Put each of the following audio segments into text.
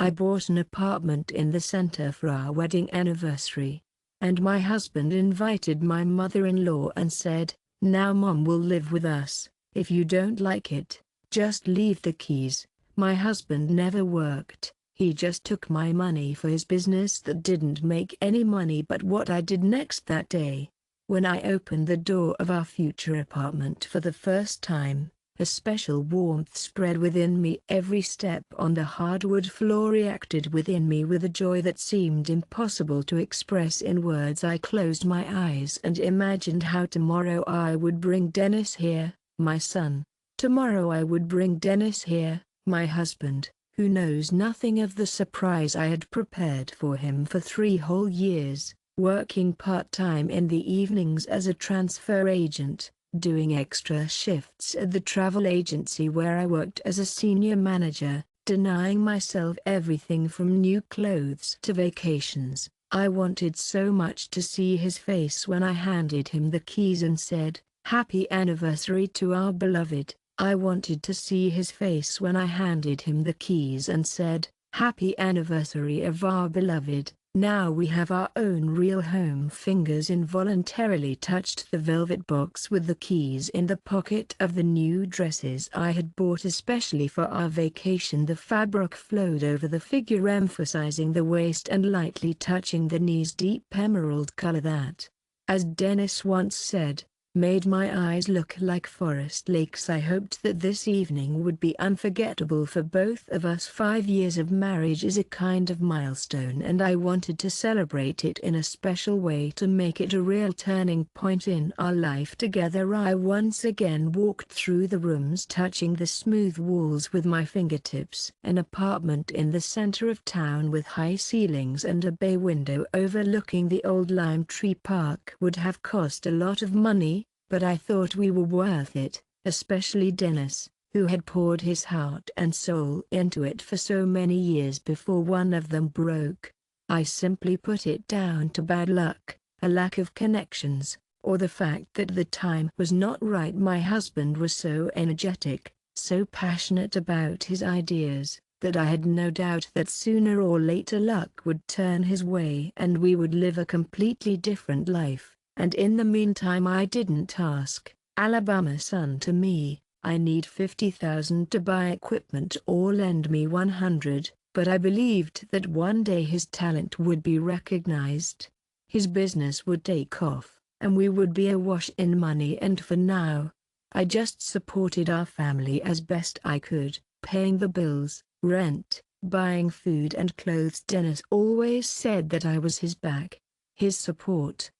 I bought an apartment in the center for our wedding anniversary. And my husband invited my mother-in-law and said, "Now Mom will live with us. If you don't like it, just leave the keys." My husband never worked. He just took my money for his business that didn't make any money. But what I did next that day, when I opened the door of our future apartment for the first time, a special warmth spread within me. Every step on the hardwood floor reacted within me with a joy that seemed impossible to express in words. I closed my eyes and imagined how tomorrow I would bring Dennis here, my son. Tomorrow I would bring Dennis here, my husband, who knows nothing of the surprise I had prepared for him for 3 whole years, working part-time in the evenings as a transfer agent, doing extra shifts at the travel agency where I worked as a senior manager, denying myself everything from new clothes to vacations. I wanted so much to see his face when I handed him the keys and said, "Happy anniversary to our beloved." I wanted to see his face when I handed him the keys and said, "Happy anniversary of our beloved. Now we have our own real home." Fingers involuntarily touched the velvet box with the keys in the pocket of the new dresses I had bought especially for our vacation. The fabric flowed over the figure, emphasizing the waist and lightly touching the knees. Deep emerald color that, as Dennis once said, made my eyes look like forest lakes. I hoped that this evening would be unforgettable for both of us. 5 years of marriage is a kind of milestone, and I wanted to celebrate it in a special way to make it a real turning point in our life together. I once again walked through the rooms, touching the smooth walls with my fingertips. An apartment in the center of town with high ceilings and a bay window overlooking the old lime tree park would have cost a lot of money, but I thought we were worth it, especially Dennis, who had poured his heart and soul into it for so many years before one of them broke. I simply put it down to bad luck, a lack of connections, or the fact that the time was not right. My husband was so energetic, so passionate about his ideas, that I had no doubt that sooner or later luck would turn his way and we would live a completely different life. And in the meantime I didn't ask Alabama son to me, "I need 50,000 to buy equipment or lend me 100, but I believed that one day his talent would be recognized. His business would take off, and we would be awash in money. And for now, I just supported our family as best I could, paying the bills, rent, buying food and clothes." Dennis always said that I was his back, his support,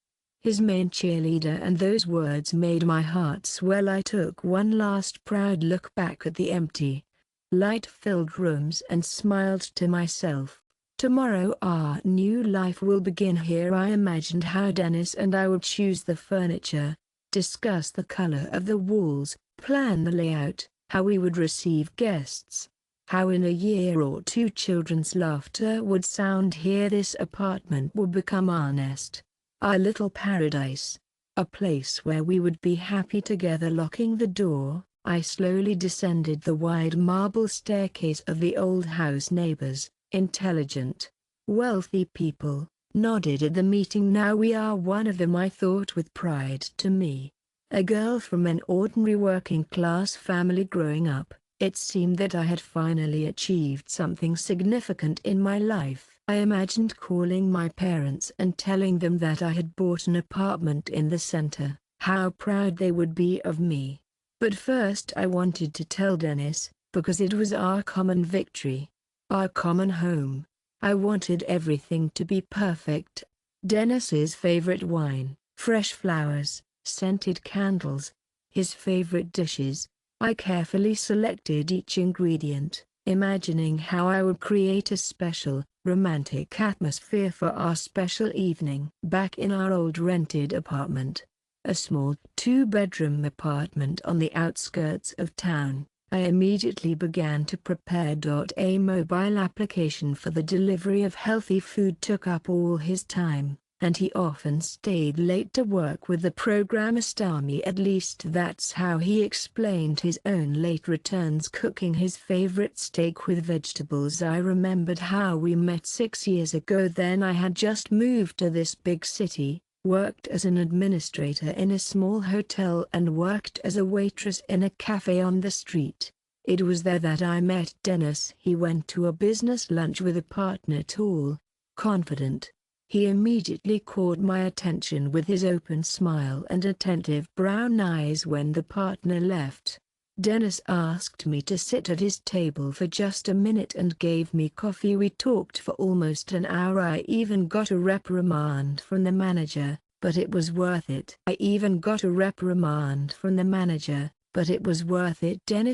his main cheerleader, and those words made my heart swell. I took one last proud look back at the empty, light-filled rooms and smiled to myself. Tomorrow our new life will begin here. I imagined how Dennis and I would choose the furniture, discuss the color of the walls, plan the layout, how we would receive guests, how in a year or 2 children's laughter would sound here. This apartment would become our nest, our little paradise, a place where we would be happy together. Locking the door, I slowly descended the wide marble staircase of the old house. Neighbors, intelligent, wealthy people, nodded at the meeting. "Now we are one of them," I thought with pride. To me, a girl from an ordinary working-class family growing up, it seemed that I had finally achieved something significant in my life. I imagined calling my parents and telling them that I had bought an apartment in the center. How proud they would be of me. But first I wanted to tell Dennis, because it was our common victory, our common home. I wanted everything to be perfect. Dennis's favorite wine, fresh flowers, scented candles, his favorite dishes. I carefully selected each ingredient, imagining how I would create a special, romantic atmosphere for our special evening. Back in our old rented apartment, a small 2-bedroom apartment on the outskirts of town, I immediately began to prepare. A mobile application for the delivery of healthy food took up all his time. and he often stayed late to work with the programmist army. At least that's how he explained his own late returns cooking his favorite steak with vegetables. I remembered how we met 6 years ago. Then I had just moved to this big city, worked as an administrator in a small hotel and worked as a waitress in a cafe on the street. It was there that I met Dennis. He went to a business lunch with a partner, tall, confident. He immediately caught my attention with his open smile and attentive brown eyes. When the partner left, Dennis asked me to sit at his table for just a minute and gave me coffee. We talked for almost an hour. I even got a reprimand from the manager, but it was worth it. Dennis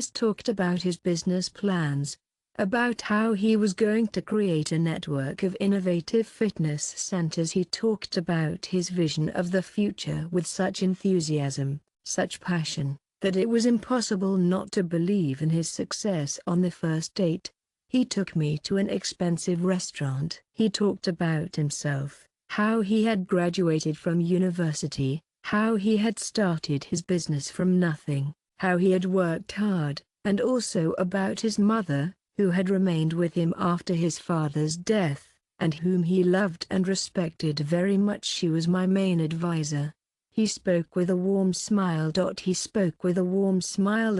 talked about his business plans, about how he was going to create a network of innovative fitness centers. He talked about his vision of the future with such enthusiasm, such passion, that it was impossible not to believe in his success. On the first date, he took me to an expensive restaurant. He talked about himself, how he had graduated from university, how he had started his business from nothing, how he had worked hard, and also about his mother, who had remained with him after his father's death, and whom he loved and respected very much. She was my main advisor. He spoke with a warm smile. The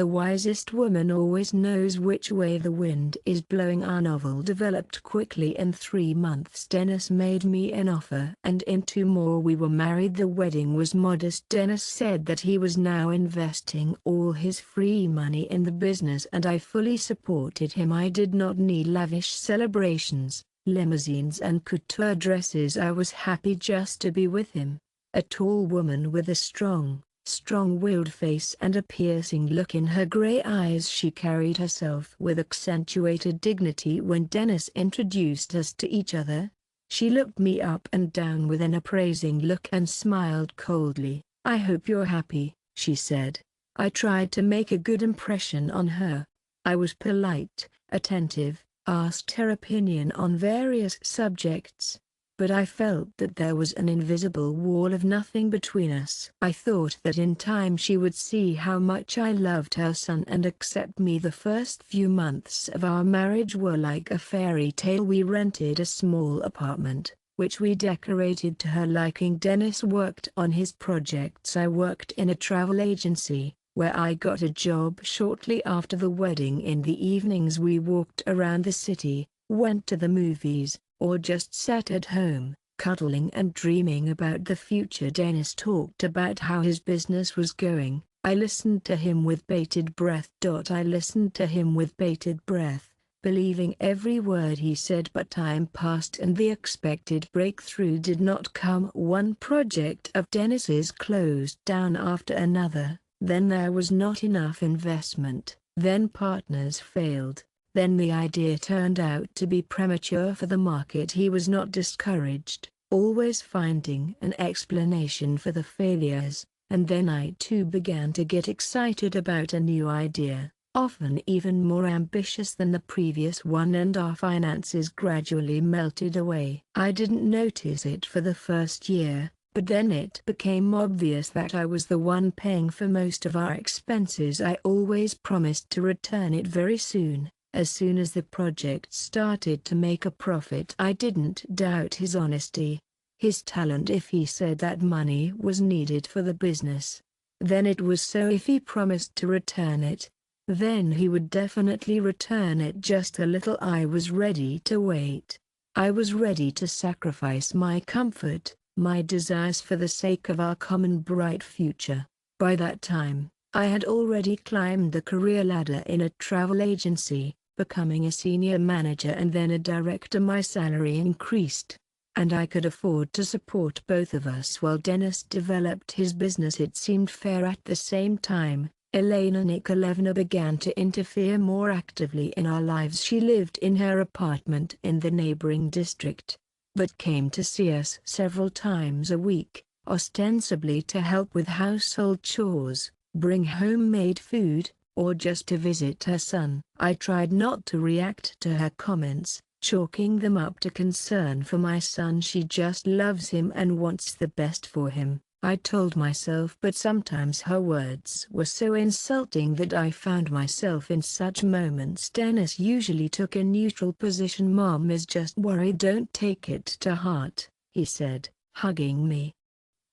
wisest woman always knows which way the wind is blowing. Our novel developed quickly. In 3 months Dennis made me an offer, and in 2 more we were married. The wedding was modest. Dennis said that he was now investing all his free money in the business, and I fully supported him. I did not need lavish celebrations, limousines and couture dresses. I was happy just to be with him. A tall woman with a strong-willed face and a piercing look in her gray eyes. She carried herself with accentuated dignity. When Dennis introduced us to each other, she looked me up and down with an appraising look and smiled coldly. "I hope you're happy," she said. I tried to make a good impression on her. I was polite, attentive, asked her opinion on various subjects, but I felt that there was an invisible wall of nothing between us. I thought that in time she would see how much I loved her son and accept me. The first few months of our marriage were like a fairy tale. We rented a small apartment, which we decorated to her liking. Dennis worked on his projects. I worked in a travel agency, where I got a job shortly after the wedding. In the evenings we walked around the city, went to the movies, or just sat at home, cuddling and dreaming about the future. Dennis talked about how his business was going. I listened to him with bated breath. Believing every word he said. But time passed and the expected breakthrough did not come. One project of Dennis's closed down after another. Then there was not enough investment. Then partners failed. Then the idea turned out to be premature for the market. He was not discouraged, always finding an explanation for the failures, and then I too began to get excited about a new idea, often even more ambitious than the previous one, and our finances gradually melted away. I didn't notice it for the first year, but then it became obvious that I was the one paying for most of our expenses. I always promised to return it very soon. As soon as the project started to make a profit, I didn't doubt his honesty, his talent. If he said that money was needed for the business, then it was so. If he promised to return it, then he would definitely return it. Just a little. I was ready to wait. I was ready to sacrifice my comfort, my desires for the sake of our common bright future. By that time, I had already climbed the career ladder in a travel agency, becoming a senior manager and then a director. My salary increased, and I could afford to support both of us while Dennis developed his business. It seemed fair. At the same time, Elena Nikolaevna began to interfere more actively in our lives. She lived in her apartment in the neighboring district, but came to see us several times a week, ostensibly to help with household chores, bring homemade food, or just to visit her son. I tried not to react to her comments, chalking them up to concern for my son. She just loves him and wants the best for him, I told myself, but sometimes her words were so insulting that I found myself in such moments. Dennis usually took a neutral position. Mom is just worried. Don't take it to heart, he said, hugging me.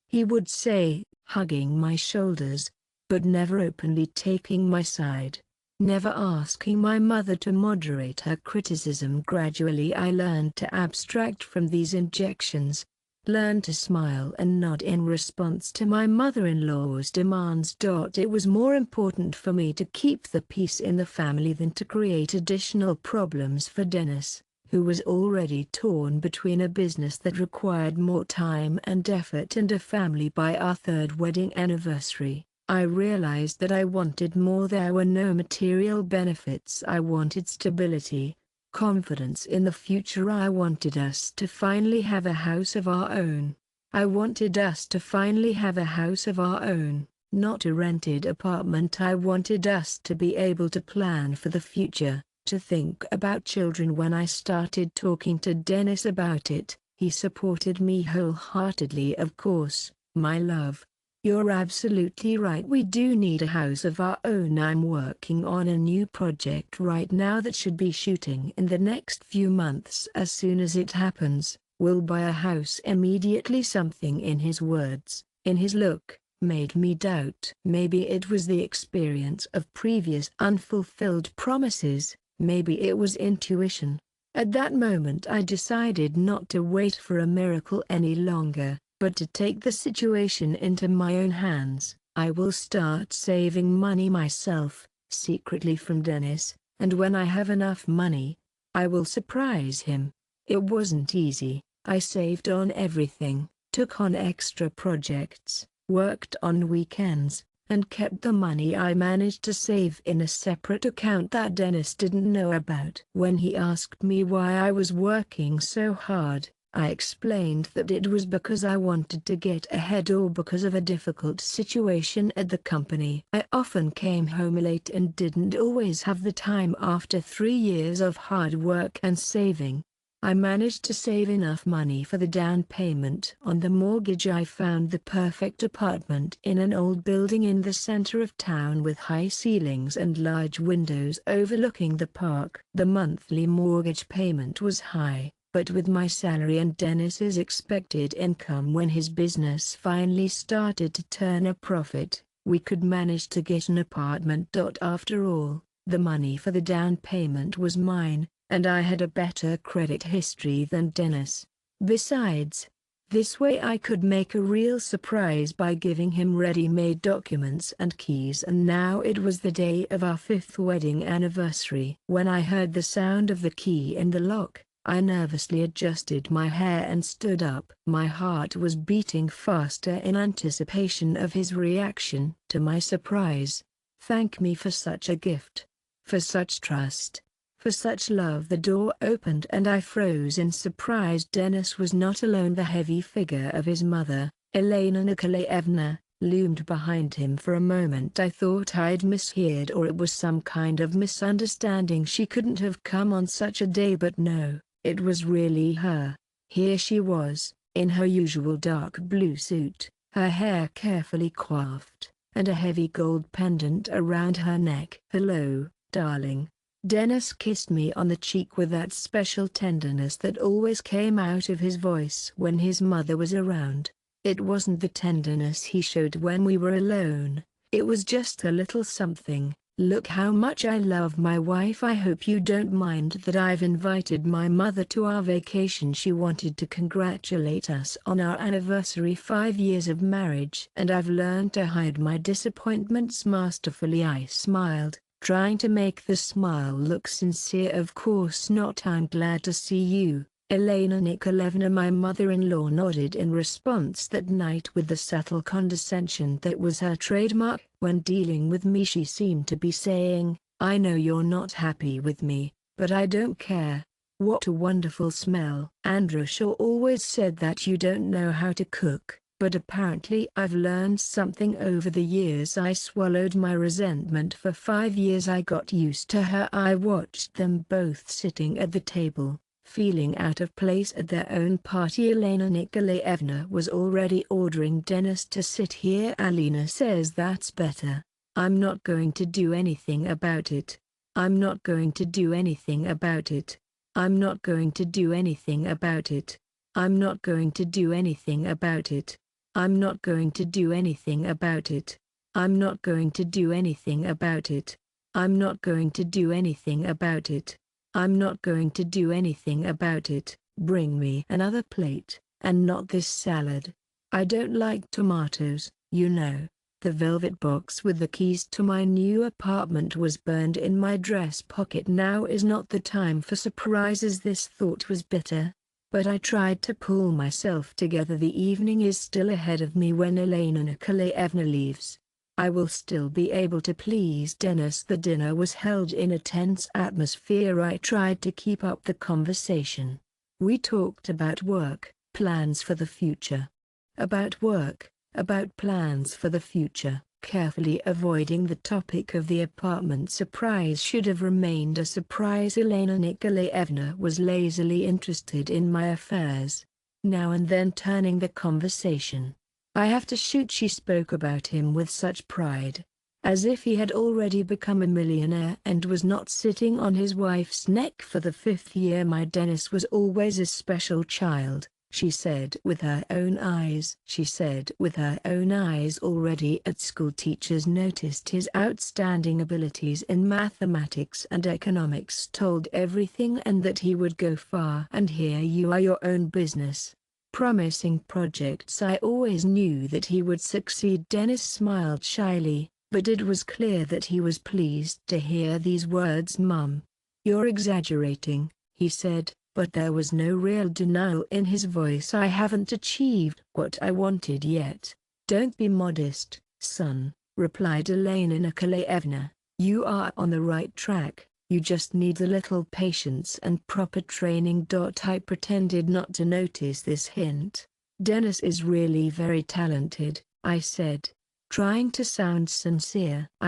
He would say, hugging my shoulders, but never openly taking my side, never asking my mother to moderate her criticism. Gradually I learned to abstract from these injections, learned to smile and nod in response to my mother-in-law's demands. It was more important for me to keep the peace in the family than to create additional problems for Dennis, who was already torn between a business that required more time and effort and a family. By our third wedding anniversary, I realized that I wanted more. There were no material benefits. I wanted stability, confidence in the future. I wanted us to finally have a house of our own. I wanted us to finally have a house of our own, not a rented apartment. I wanted us to be able to plan for the future, to think about children. When I started talking to Dennis about it, he supported me wholeheartedly. Of course, my love, you're absolutely right. We do need a house of our own. I'm working on a new project right now that should be shooting in the next few months. As soon as it happens, we'll buy a house immediately. Something in his words, in his look, made me doubt. Maybe it was the experience of previous unfulfilled promises, maybe it was intuition. At that moment I decided not to wait for a miracle any longer, but to take the situation into my own hands. I will start saving money myself, secretly from Dennis, and when I have enough money, I will surprise him. It wasn't easy. I saved on everything, took on extra projects, worked on weekends, and kept the money I managed to save in a separate account that Dennis didn't know about. When he asked me why I was working so hard, I explained that it was because I wanted to get ahead or because of a difficult situation at the company. I often came home late and didn't always have the time. After 3 years of hard work and saving, I managed to save enough money for the down payment on the mortgage. I found the perfect apartment in an old building in the center of town with high ceilings and large windows overlooking the park. The monthly mortgage payment was high, but with my salary and Dennis's expected income when his business finally started to turn a profit, we could manage to get an apartment. After all, the money for the down payment was mine, and I had a better credit history than Dennis. Besides, this way I could make a real surprise by giving him ready-made documents and keys. And now it was the day of our 5th wedding anniversary. When I heard the sound of the key in the lock, I nervously adjusted my hair and stood up. My heart was beating faster in anticipation of his reaction to my surprise. Thank me for such a gift, for such trust, for such love. The door opened and I froze in surprise. Dennis was not alone. The heavy figure of his mother, Elena Nikolaevna, loomed behind him. For a moment I thought I'd misheard or it was some kind of misunderstanding. She couldn't have come on such a day, but no, it was really her. Here she was, in her usual dark blue suit, her hair carefully coiffed, and a heavy gold pendant around her neck. "Hello, darling." Dennis kissed me on the cheek with that special tenderness that always came out of his voice when his mother was around. It wasn't the tenderness he showed when we were alone, it was just a little something. "Look how much I love my wife. I hope you don't mind that I've invited my mother to our vacation. She wanted to congratulate us on our anniversary, 5 years of marriage, and I've learned to hide my disappointments masterfully." I smiled, trying to make the smile look sincere. "Of course not. I'm glad to see you, Elena Nikolaevna." My mother-in-law nodded in response that night with the subtle condescension that was her trademark. When dealing with me she seemed to be saying, "I know you're not happy with me, but I don't care. What a wonderful smell." Andrusha always said that you don't know how to cook, but apparently I've learned something over the years. I swallowed my resentment. For 5 years I got used to her. I watched them both sitting at the table, Feeling out of place at their own party, Elena Nikolaevna was already ordering Dennis to sit here. Alina says that's better. I'm not going to do anything about it. I'm not going to do anything about it. I'm not going to do anything about it. I'm not going to do anything about it. I'm not going to do anything about it. I'm not going to do anything about it. I'm not going to do anything about it. I'm not going to do anything about it. Bring me another plate, and not this salad. I don't like tomatoes, you know. The velvet box with the keys to my new apartment was burned in my dress pocket. Now is not the time for surprises. This thought was bitter. But I tried to pull myself together. The evening is still ahead of me when Elena Nikolaevna leaves. I will still be able to please Dennis. The dinner was held in a tense atmosphere. I tried to keep up the conversation. We talked about work, plans for the future. About work, about plans for the future, carefully avoiding the topic of the apartment. Surprise should have remained a surprise. Elena Nikolaevna was lazily interested in my affairs, now and then turning the conversation. I have to shoot. She spoke about him with such pride, as if he had already become a millionaire and was not sitting on his wife's neck for the 5th year. My Dennis was always a special child, she said with her own eyes. She said with her own eyes. Already at school, teachers noticed his outstanding abilities in mathematics and economics, told everything and that he would go far. And here you are, your own business, promising projects. I always knew that he would succeed. Dennis smiled shyly, but it was clear that he was pleased to hear these words. Mum, you're exaggerating, he said, but there was no real denial in his voice. I haven't achieved what I wanted yet. Don't be modest, son, replied Elena Nikolaevna. You are on the right track. You just need a little patience and proper training. I pretended not to notice this hint. Dennis is really very talented, I said, trying to sound sincere. He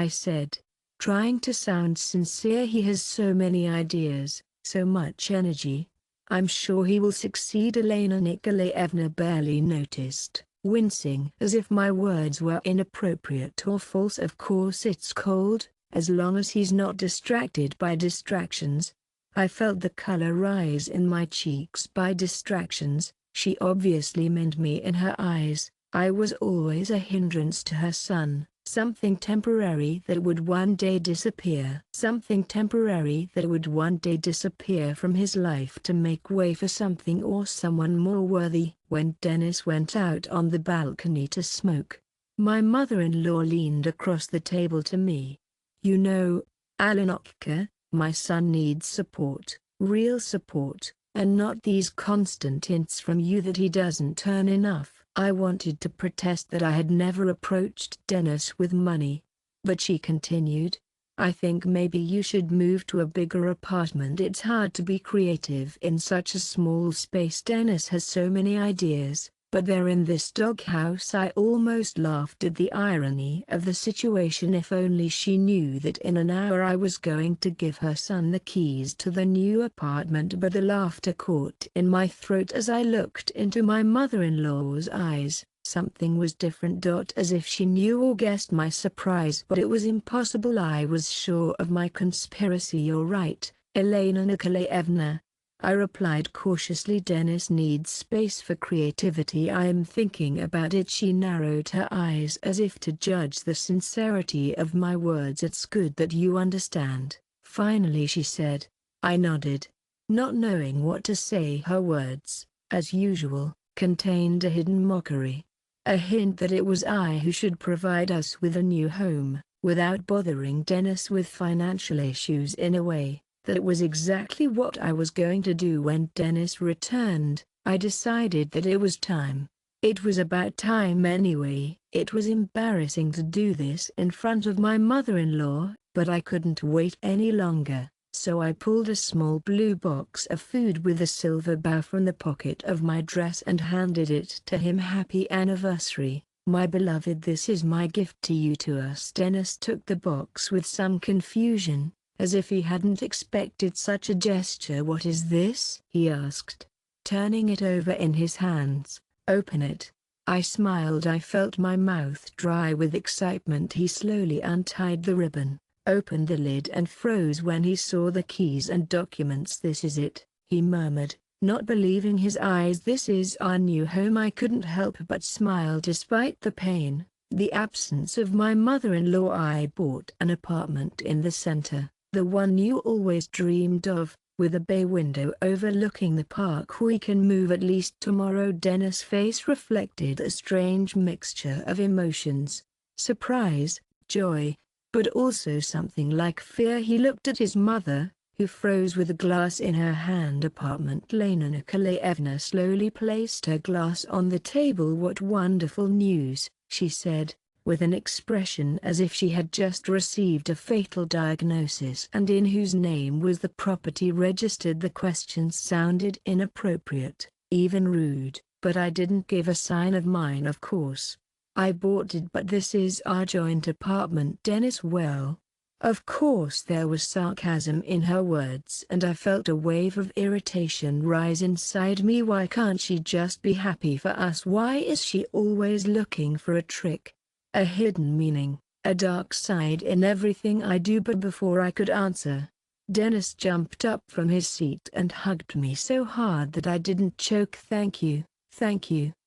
has so many ideas, so much energy. I'm sure he will succeed. Elena Nikolaevna barely noticed, wincing as if my words were inappropriate or false. Of course it's cold, as long as he's not distracted by distractions. I felt the color rise in my cheeks. By distractions, she obviously meant me. In her eyes, I was always a hindrance to her son, something temporary that would one day disappear. Something temporary that would one day disappear from his life to make way for something or someone more worthy. When Dennis went out on the balcony to smoke, my mother-in-law leaned across the table to me. You know, Alinoka, my son needs support, real support, and not these constant hints from you that he doesn't earn enough. I wanted to protest that I had never approached Dennis with money, but she continued, I think maybe you should move to a bigger apartment. It's hard to be creative in such a small space. Dennis has so many ideas, but they're in this doghouse. I almost laughed at the irony of the situation. If only she knew that in an hour I was going to give her son the keys to the new apartment. But the laughter caught in my throat as I looked into my mother-in-law's eyes. Something was different. As if she knew or guessed my surprise. But it was impossible. I was sure of my conspiracy. You're right, Elena Nikolaevna, I replied cautiously. Dennis needs space for creativity. I am thinking about it. She narrowed her eyes as if to judge the sincerity of my words. It's good that you understand, finally she said. I nodded, not knowing what to say. Her words, as usual, contained a hidden mockery. A hint that it was I who should provide us with a new home, without bothering Dennis with financial issues. In a way, that was exactly what I was going to do. When Dennis returned, I decided that it was time. It was about time anyway. It was embarrassing to do this in front of my mother-in-law, but I couldn't wait any longer, so I pulled a small blue box of food with a silver bow from the pocket of my dress and handed it to him. Happy anniversary, my beloved. This is my gift to you. To us. Dennis took the box with some confusion, as if he hadn't expected such a gesture. "What is this?" he asked, turning it over in his hands. "Open it." I smiled. I felt my mouth dry with excitement. He slowly untied the ribbon, opened the lid and froze when he saw the keys and documents. "This is it," he murmured, not believing his eyes. "This is our new home." I couldn't help but smile despite the pain, the absence of my mother-in-law. "I bought an apartment in the center, the one you always dreamed of, with a bay window overlooking the park. We can move at least tomorrow." Dennis' face reflected a strange mixture of emotions: surprise, joy, but also something like fear. He looked at his mother, who froze with a glass in her hand. "Apartment." Lena Nikolaevna slowly placed her glass on the table. "What wonderful news," she said, with an expression as if she had just received a fatal diagnosis. "And in whose name was the property registered?" The question sounded inappropriate, even rude, but I didn't give a sign of mine. "Of course. I bought it, but this is our joint apartment." "Dennis, well, of course." There was sarcasm in her words and I felt a wave of irritation rise inside me. Why can't she just be happy for us? Why is she always looking for a trick, a hidden meaning, a dark side in everything I do? But before I could answer, Dennis jumped up from his seat and hugged me so hard that I didn't choke. Thank you,"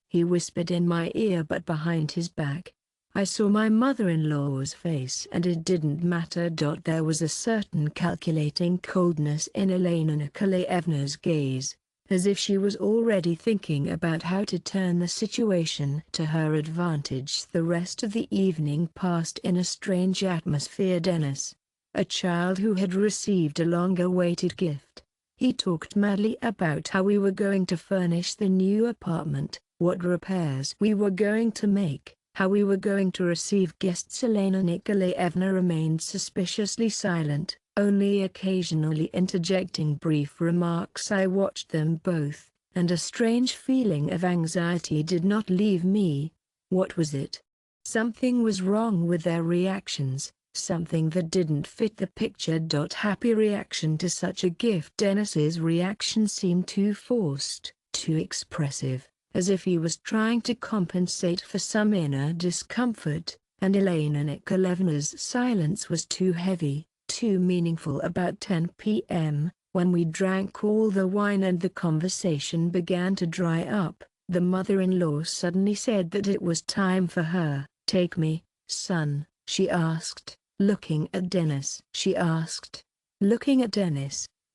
he whispered in my ear, but behind his back, I saw my mother-in-law's face and it didn't matter. There was a certain calculating coldness in Elena Nikolaevna's gaze, as if she was already thinking about how to turn the situation to her advantage. The rest of the evening passed in a strange atmosphere. Dennis, a child who had received a long-awaited gift, he talked madly about how we were going to furnish the new apartment, what repairs we were going to make, how we were going to receive guests. Elena Nikolaevna remained suspiciously silent, only occasionally interjecting brief remarks. I watched them both, and a strange feeling of anxiety did not leave me. What was it? Something was wrong with their reactions, something that didn't fit the picture. Happy reaction to such a gift. Dennis's reaction seemed too forced, too expressive, as if he was trying to compensate for some inner discomfort, and Elena Nikolaevna's silence was too heavy, too meaningful. About 10 p.m., when we drank all the wine and the conversation began to dry up, the mother-in-law suddenly said that it was time for her. "Take me, son," she asked, looking at Dennis.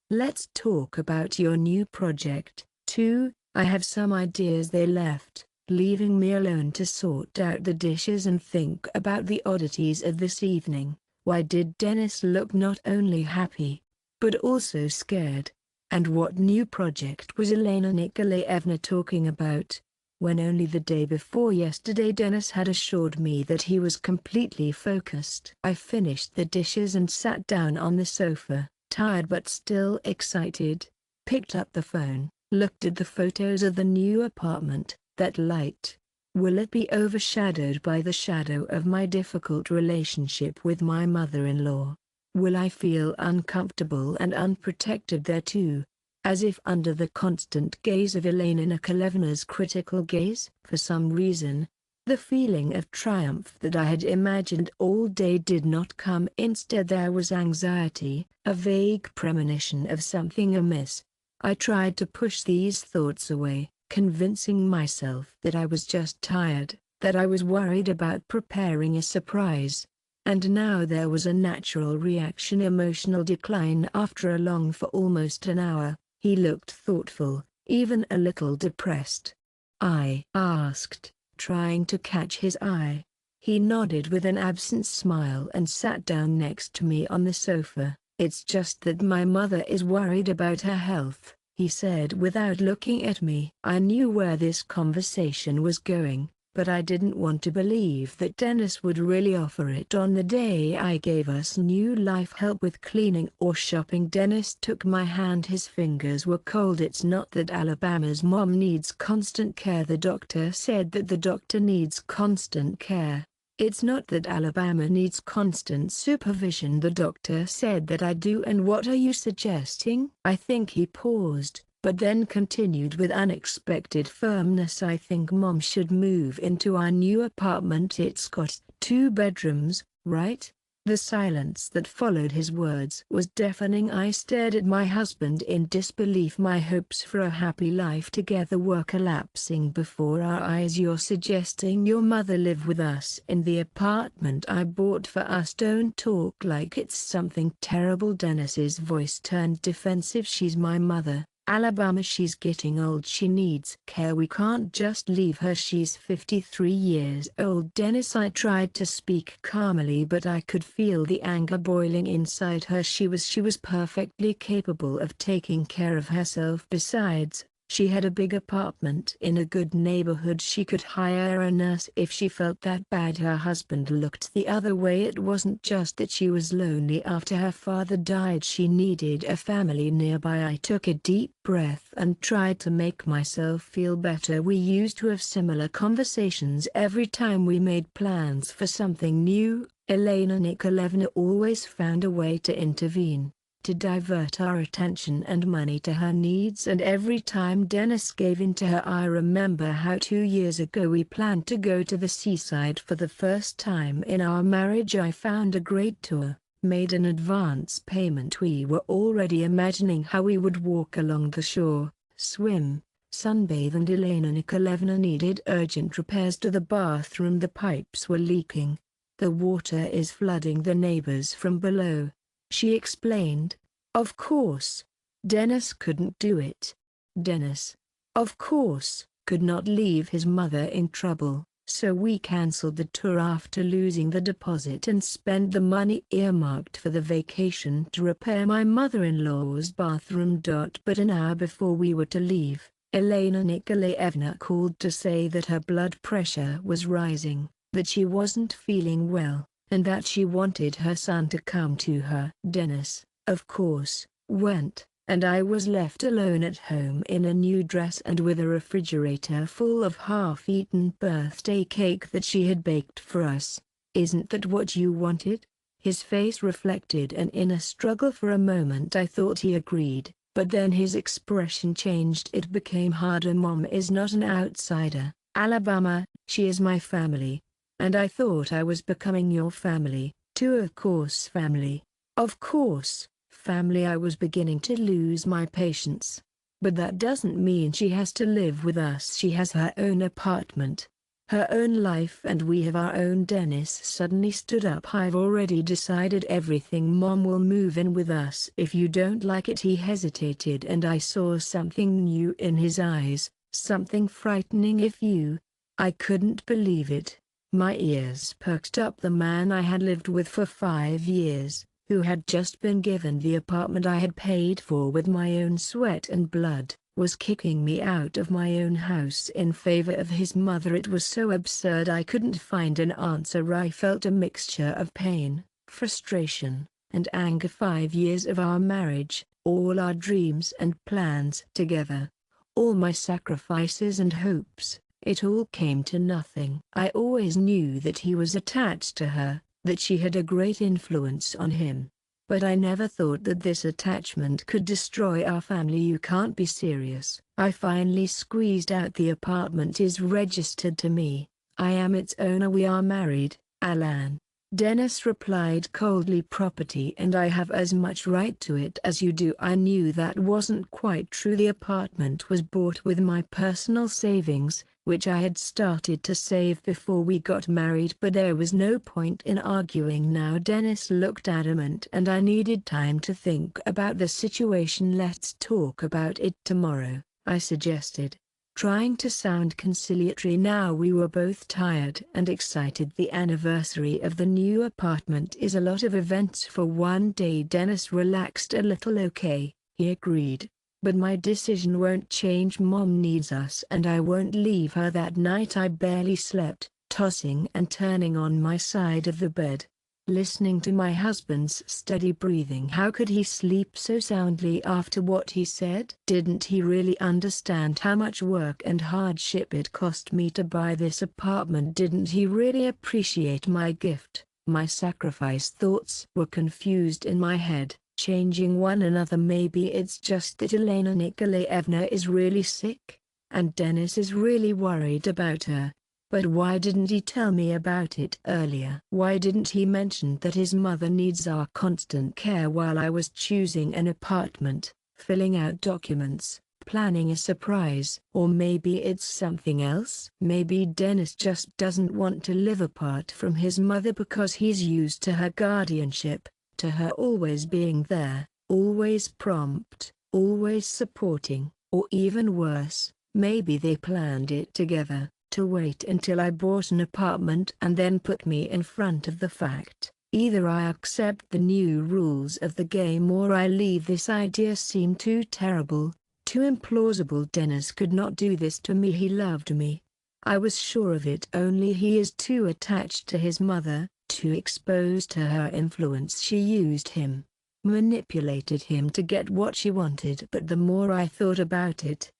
"Let's talk about your new project, too. I have some ideas." They left, leaving me alone to sort out the dishes and think about the oddities of this evening. Why did Dennis look not only happy, but also scared? And what new project was Elena Nikolaevna talking about, when only the day before yesterday Dennis had assured me that he was completely focused? I finished the dishes and sat down on the sofa, tired but still excited, picked up the phone, looked at the photos of the new apartment. That light, will it be overshadowed by the shadow of my difficult relationship with my mother-in-law? Will I feel uncomfortable and unprotected there too, as if under the constant gaze of Elena Nikolaevna's critical gaze? For some reason, the feeling of triumph that I had imagined all day did not come. Instead there was anxiety, a vague premonition of something amiss. I tried to push these thoughts away, convincing myself that I was just tired, that I was worried about preparing a surprise. And now there was a natural reaction: emotional decline. After a long for almost an hour, he looked thoughtful, even a little depressed. I asked, trying to catch his eye. He nodded with an absent smile and sat down next to me on the sofa. "It's just that my mother is worried about her health," he said without looking at me. I knew where this conversation was going, but I didn't want to believe that Dennis would really offer it on the day I gave us new life help with cleaning or shopping. Dennis took my hand. His fingers were cold. "It's not that Alabama's mom needs constant care. The doctor said that the doctor needs constant care. It's not that Alabama needs constant supervision. The doctor said that I do. And what are you suggesting? I think he paused, but then continued with unexpected firmness. I think Mom should move into our new apartment. It's got 2 bedrooms, right? The silence that followed his words was deafening. I stared at my husband in disbelief. My hopes for a happy life together were collapsing before our eyes. You're suggesting your mother live with us in the apartment I bought for us? Don't talk like it's something terrible. Dennis's voice turned defensive. She's my mother, Alabama. She's getting old. She needs care. We can't just leave her. She's 53 years old. Dennis, I tried to speak calmly, but I could feel the anger boiling inside her. She was perfectly capable of taking care of herself. Besides, she had a big apartment in a good neighborhood. She could hire a nurse if she felt that bad. Her husband looked the other way. It wasn't just that she was lonely after her father died. She needed a family nearby. I took a deep breath and tried to make myself feel better. We used to have similar conversations every time we made plans for something new. Elena Nikolaevna always found a way to intervene, to divert our attention and money to her needs. And every time Dennis gave in to her, I remember how 2 years ago we planned to go to the seaside for the first time in our marriage. I found a great tour, made an advance payment. We were already imagining how we would walk along the shore, swim, sunbathe. And Elena Nikolaevna needed urgent repairs to the bathroom. The pipes were leaking. The water is flooding the neighbors from below, she explained. Of course, Dennis couldn't do it. Dennis, of course, could not leave his mother in trouble, so we cancelled the tour after losing the deposit and spent the money earmarked for the vacation to repair my mother-in-law's bathroom. But an hour before we were to leave, Elena Nikolaevna called to say that her blood pressure was rising, that she wasn't feeling well, and that she wanted her son to come to her. Dennis, of course, went, and I was left alone at home in a new dress and with a refrigerator full of half-eaten birthday cake that she had baked for us. Isn't that what you wanted? His face reflected an inner struggle. For a moment I thought he agreed, but then his expression changed. It became harder. Mom is not an outsider, Alabama, she is my family. And I thought I was becoming your family, too. Of course family. Of course, family. I was beginning to lose my patience. But that doesn't mean she has to live with us. She has her own apartment, her own life, and we have our own. Dennis suddenly stood up. I've already decided everything. Mom will move in with us if you don't like it. He hesitated, and I saw something new in his eyes, something frightening. If you... I couldn't believe it. My ears perked up. The man I had lived with for 5 years, who had just been given the apartment I had paid for with my own sweat and blood, was kicking me out of my own house in favor of his mother. It was so absurd. I couldn't find an answer. I felt a mixture of pain, frustration, and anger. 5 years of our marriage, all our dreams and plans together, all my sacrifices and hopes. It all came to nothing. I always knew that he was attached to her, that she had a great influence on him. But I never thought that this attachment could destroy our family. You can't be serious. I finally squeezed out, the apartment is registered to me. I am its owner. We are married, Alan. Dennis replied coldly. Property, and I have as much right to it as you do. I knew that wasn't quite true. The apartment was bought with my personal savings, which I had started to save before we got married. But there was no point in arguing now. Dennis looked adamant, and I needed time to think about the situation. Let's talk about it tomorrow, I suggested, trying to sound conciliatory. Now we were both tired and excited. The anniversary of the new apartment is a lot of events for one day. Dennis relaxed a little. Okay, he agreed. But my decision won't change. Mom needs us, and I won't leave her. That night I barely slept, tossing and turning on my side of the bed. listening to my husband's steady breathing. How could he sleep so soundly after what he said? Didn't he really understand how much work and hardship it cost me to buy this apartment? Didn't he really appreciate my gift, my sacrifice? Thoughts were confused in my head, changing one another. Maybe it's just that Elena Nikolaevna is really sick, and Dennis is really worried about her. But why didn't he tell me about it earlier? Why didn't he mention that his mother needs our constant care while I was choosing an apartment, filling out documents, planning a surprise? Or maybe it's something else? Maybe Dennis just doesn't want to live apart from his mother because he's used to her guardianship, to her always being there, always prompt, always supporting. Or even worse, maybe they planned it together, to wait until I bought an apartment and then put me in front of the fact. Either I accept the new rules of the game or I leave. This idea seemed too terrible, too implausible. Dennis could not do this to me. He loved me. I was sure of it. Only he is too attached to his mother, too exposed to her influence. She used him, manipulated him to get what she wanted. But the more I thought about it,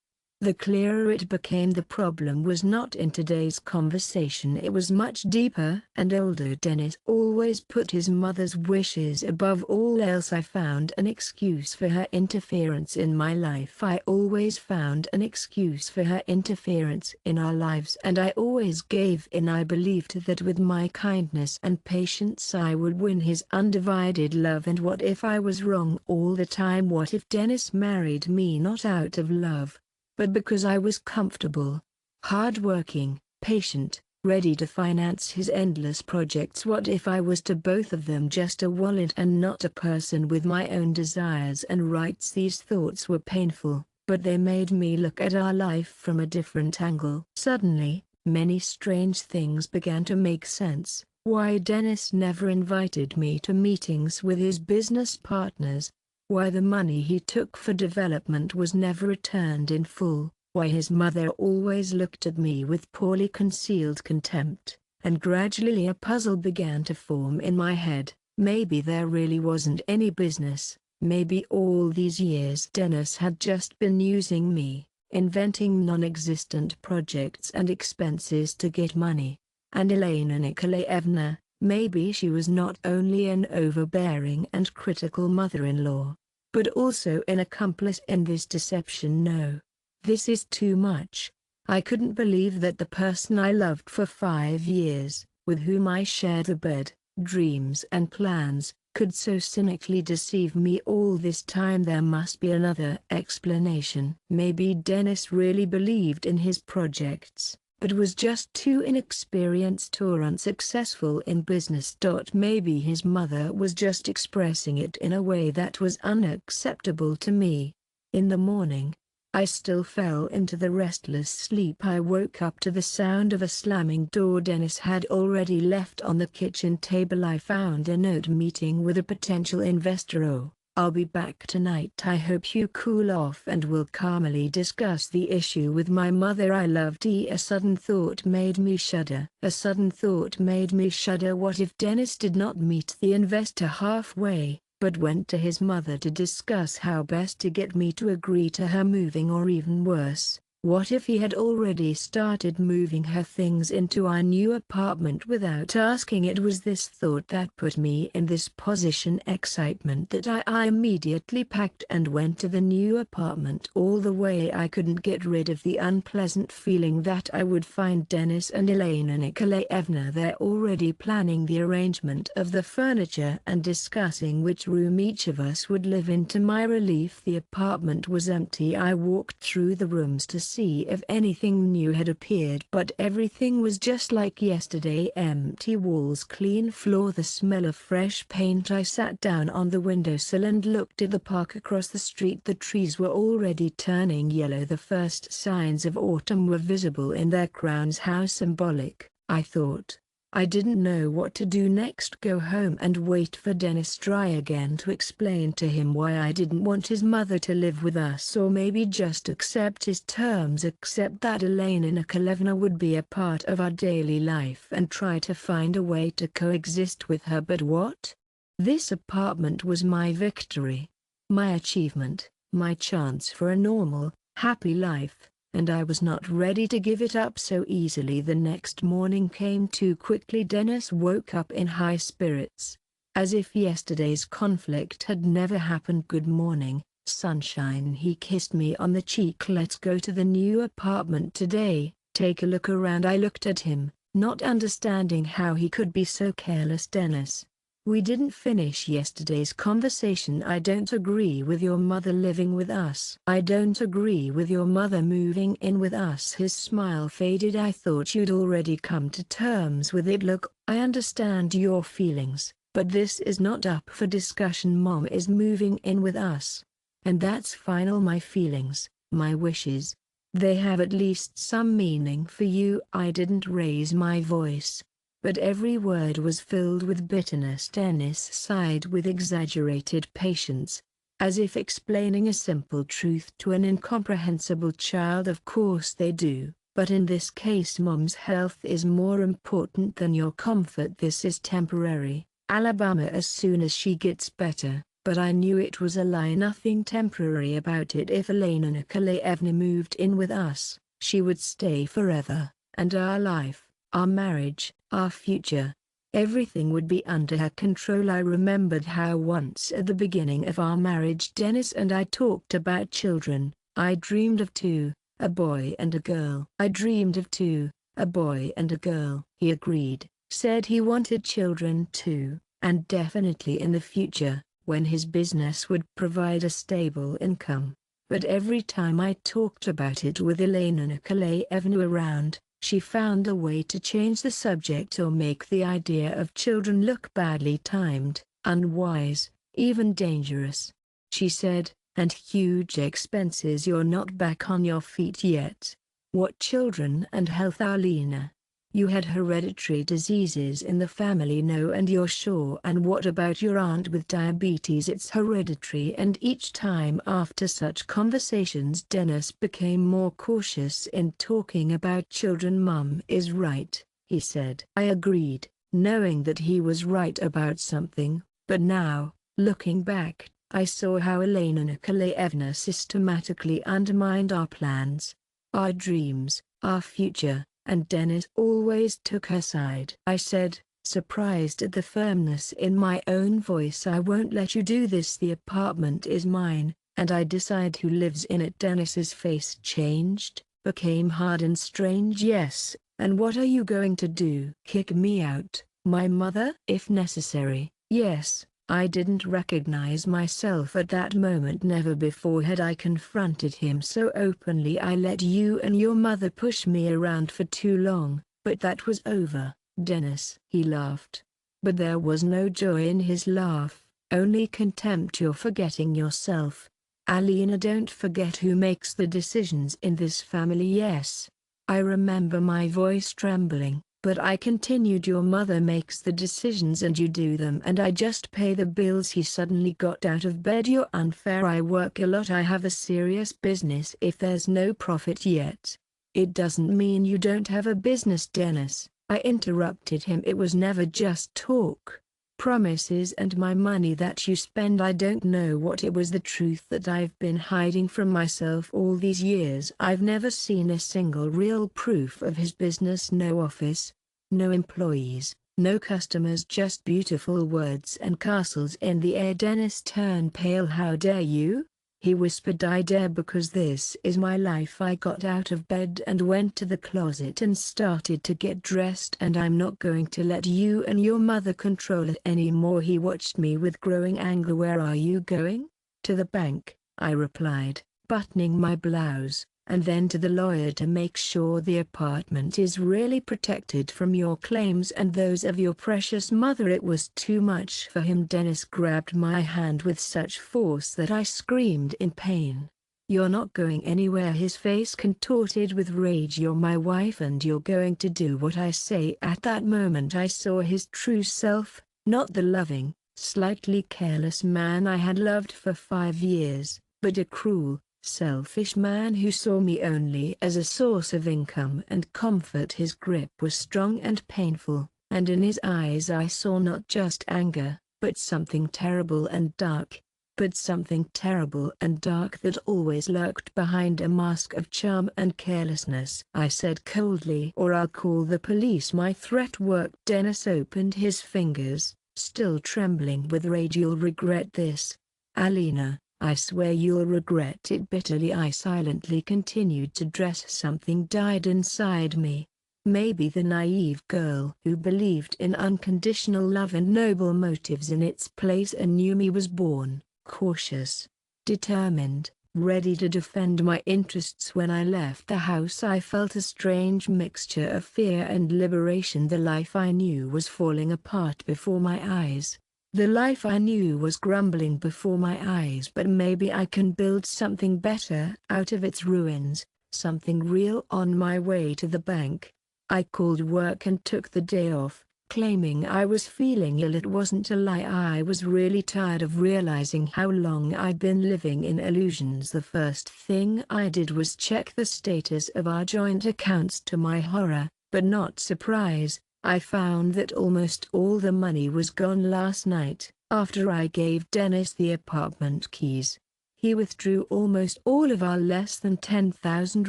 the clearer it became. The problem was not in today's conversation. It was much deeper and older. Dennis always put his mother's wishes above all else. I found an excuse for her interference in my life. I always found an excuse for her interference in our lives, and I always gave in. I believed that with my kindness and patience I would win his undivided love. And what if I was wrong all the time? What if Dennis married me not out of love, but because I was comfortable, hard-working, patient, ready to finance his endless projects? What if I was to both of them just a wallet and not a person with my own desires and rights? These thoughts were painful, but they made me look at our life from a different angle. Suddenly, many strange things began to make sense. Why Dennis never invited me to meetings with his business partners. Why the money he took for development was never returned in full. Why his mother always looked at me with poorly concealed contempt. And gradually a puzzle began to form in my head. Maybe there really wasn't any business. Maybe all these years Dennis had just been using me, inventing non-existent projects and expenses to get money. And Elena Nikolaevna, maybe she was not only an overbearing and critical mother-in-law, but also an accomplice in this deception. No, this is too much. I couldn't believe that the person I loved for 5 years, with whom I shared the bed, dreams and plans, could so cynically deceive me all this time. There must be another explanation. Maybe Dennis really believed in his projects, but was just too inexperienced or unsuccessful in business. Maybe his mother was just expressing it in a way that was unacceptable to me. In the morning, I still fell into the restless sleep. I woke up to the sound of a slamming door. Dennis had already left. On the kitchen table I found a note: meeting with a potential investor. Oh, I'll be back tonight. I hope you cool off and will calmly discuss the issue with my mother. I loved you. A sudden thought made me shudder. A sudden thought made me shudder. What if Dennis did not meet the investor halfway, but went to his mother to discuss how best to get me to agree to her moving? Or even worse, what if he had already started moving her things into our new apartment without asking? It was this thought that put me in this position. Excitement that I immediately packed and went to the new apartment. All the way I couldn't get rid of the unpleasant feeling that I would find Dennis and Elena Nikolaevna there, already planning the arrangement of the furniture and discussing which room each of us would live in. To my relief, the apartment was empty. I walked through the rooms to see if anything new had appeared, but everything was just like yesterday. Empty walls, clean floor, the smell of fresh paint. I sat down on the windowsill and looked at the park across the street. The trees were already turning yellow. The first signs of autumn were visible in their crowns. How symbolic, I thought. I didn't know what to do next. Go home and wait for Dennis. Try again to explain to him why I didn't want his mother to live with us, or maybe just accept his terms, accept that Elena Nikolaevna would be a part of our daily life, and try to find a way to coexist with her. But what? This apartment was my victory, my achievement, my chance for a normal, happy life, and I was not ready to give it up so easily. The next morning came too quickly. Dennis woke up in high spirits, as if yesterday's conflict had never happened. Good morning, sunshine. He kissed me on the cheek. Let's go to the new apartment today, take a look around. I looked at him, not understanding how he could be so careless. Dennis, we didn't finish yesterday's conversation. I don't agree with your mother living with us. I don't agree with your mother moving in with us. His smile faded. I thought you'd already come to terms with it. Look, I understand your feelings, but this is not up for discussion. Mom is moving in with us, and that's fine. All my feelings, my wishes, they have at least some meaning for you. I didn't raise my voice, but every word was filled with bitterness. Dennis sighed with exaggerated patience, as if explaining a simple truth to an incomprehensible child. Of course they do, but in this case Mom's health is more important than your comfort. This is temporary, Alabama, as soon as she gets better. But I knew it was a lie. Nothing temporary about it. If Elena Nikolaevna moved in with us, she would stay forever, and our life, our marriage, our future, everything would be under her control. I remembered how once at the beginning of our marriage Dennis and I talked about children. I dreamed of two, a boy and a girl. I dreamed of two, a boy and a girl. He agreed, said he wanted children too, and definitely in the future, when his business would provide a stable income. But every time I talked about it with Elena Nikolaevna around, she found a way to change the subject or make the idea of children look badly timed, unwise, even dangerous. She said, and huge expenses. You're not back on your feet yet. What children and health, Alina? You had hereditary diseases in the family, no, and you're sure? And what about your aunt with diabetes? It's hereditary. And each time after such conversations Dennis became more cautious in talking about children. Mum is right, he said. I agreed, knowing that he was right about something, but now, looking back, I saw how Elena Nikolaevna systematically undermined our plans, our dreams, our future, and Dennis always took her side. I said, surprised at the firmness in my own voice, I won't let you do this. The apartment is mine, and I decide who lives in it. Dennis's face changed, became hard and strange. Yes, and what are you going to do? Kick me out, my mother? If necessary, yes. I didn't recognize myself at that moment. Never before had I confronted him so openly. I let you and your mother push me around for too long, but that was over, Dennis. He laughed. But there was no joy in his laugh, only contempt. You're forgetting yourself, Alina. Don't forget who makes the decisions in this family. Yes. I remember my voice trembling. But I continued, your mother makes the decisions and you do them, and I just pay the bills. He suddenly got out of bed. You're unfair. I work a lot. I have a serious business. If there's no profit yet, it doesn't mean you don't have a business. Dennis, I interrupted him. It was never just talk, promises and my money that you spend. I don't know what it was. The truth that I've been hiding from myself all these years. I've never seen a single real proof of his business. No office, no employees, no customers, just beautiful words and castles in the air. Dennis turned pale. How dare you? He whispered. I dare because this is my life. I got out of bed and went to the closet and started to get dressed, and I'm not going to let you and your mother control it anymore. He watched me with growing anger. Where are you going? To the bank, I replied, buttoning my blouse, and then to the lawyer to make sure the apartment is really protected from your claims and those of your precious mother. It was too much for him. Dennis grabbed my hand with such force that I screamed in pain. You're not going anywhere." His face contorted with rage. "You're my wife and you're going to do what I say." At that moment I saw his true self, not the loving, slightly careless man I had loved for 5 years, but a cruel, selfish man who saw me only as a source of income and comfort. His grip was strong and painful, and in his eyes I saw not just anger, but something terrible and dark. But something terrible and dark that always lurked behind a mask of charm and carelessness. I said coldly, "Or I'll call the police." My threat worked. Dennis opened his fingers, still trembling with rage. "You'll regret this, Alina. I swear you'll regret it bitterly." I silently continued to dress. Something died inside me. Maybe the naive girl who believed in unconditional love and noble motives in its place. A new me was born, cautious, determined, ready to defend my interests. When I left the house I felt a strange mixture of fear and liberation. The life I knew was falling apart before my eyes. The life I knew was crumbling before my eyes. But maybe I can build something better out of its ruins, something real. On my way to the bank, I called work and took the day off, claiming I was feeling ill. It wasn't a lie. I was really tired of realizing how long I'd been living in illusions. The first thing I did was check the status of our joint accounts. To my horror, but not surprise, I found that almost all the money was gone last night. After I gave Dennis the apartment keys, he withdrew almost all of our less than 10,000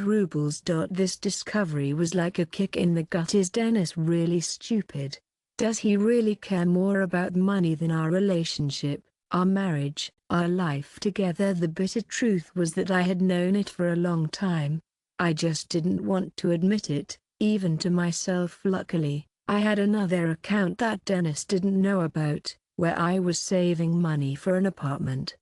rubles. This discovery was like a kick in the gut. Is Dennis really stupid? Does he really care more about money than our relationship, our marriage, our life together? The bitter truth was that I had known it for a long time. I just didn't want to admit it, even to myself. Luckily, I had another account that Dennis didn't know about, where I was saving money for an apartment.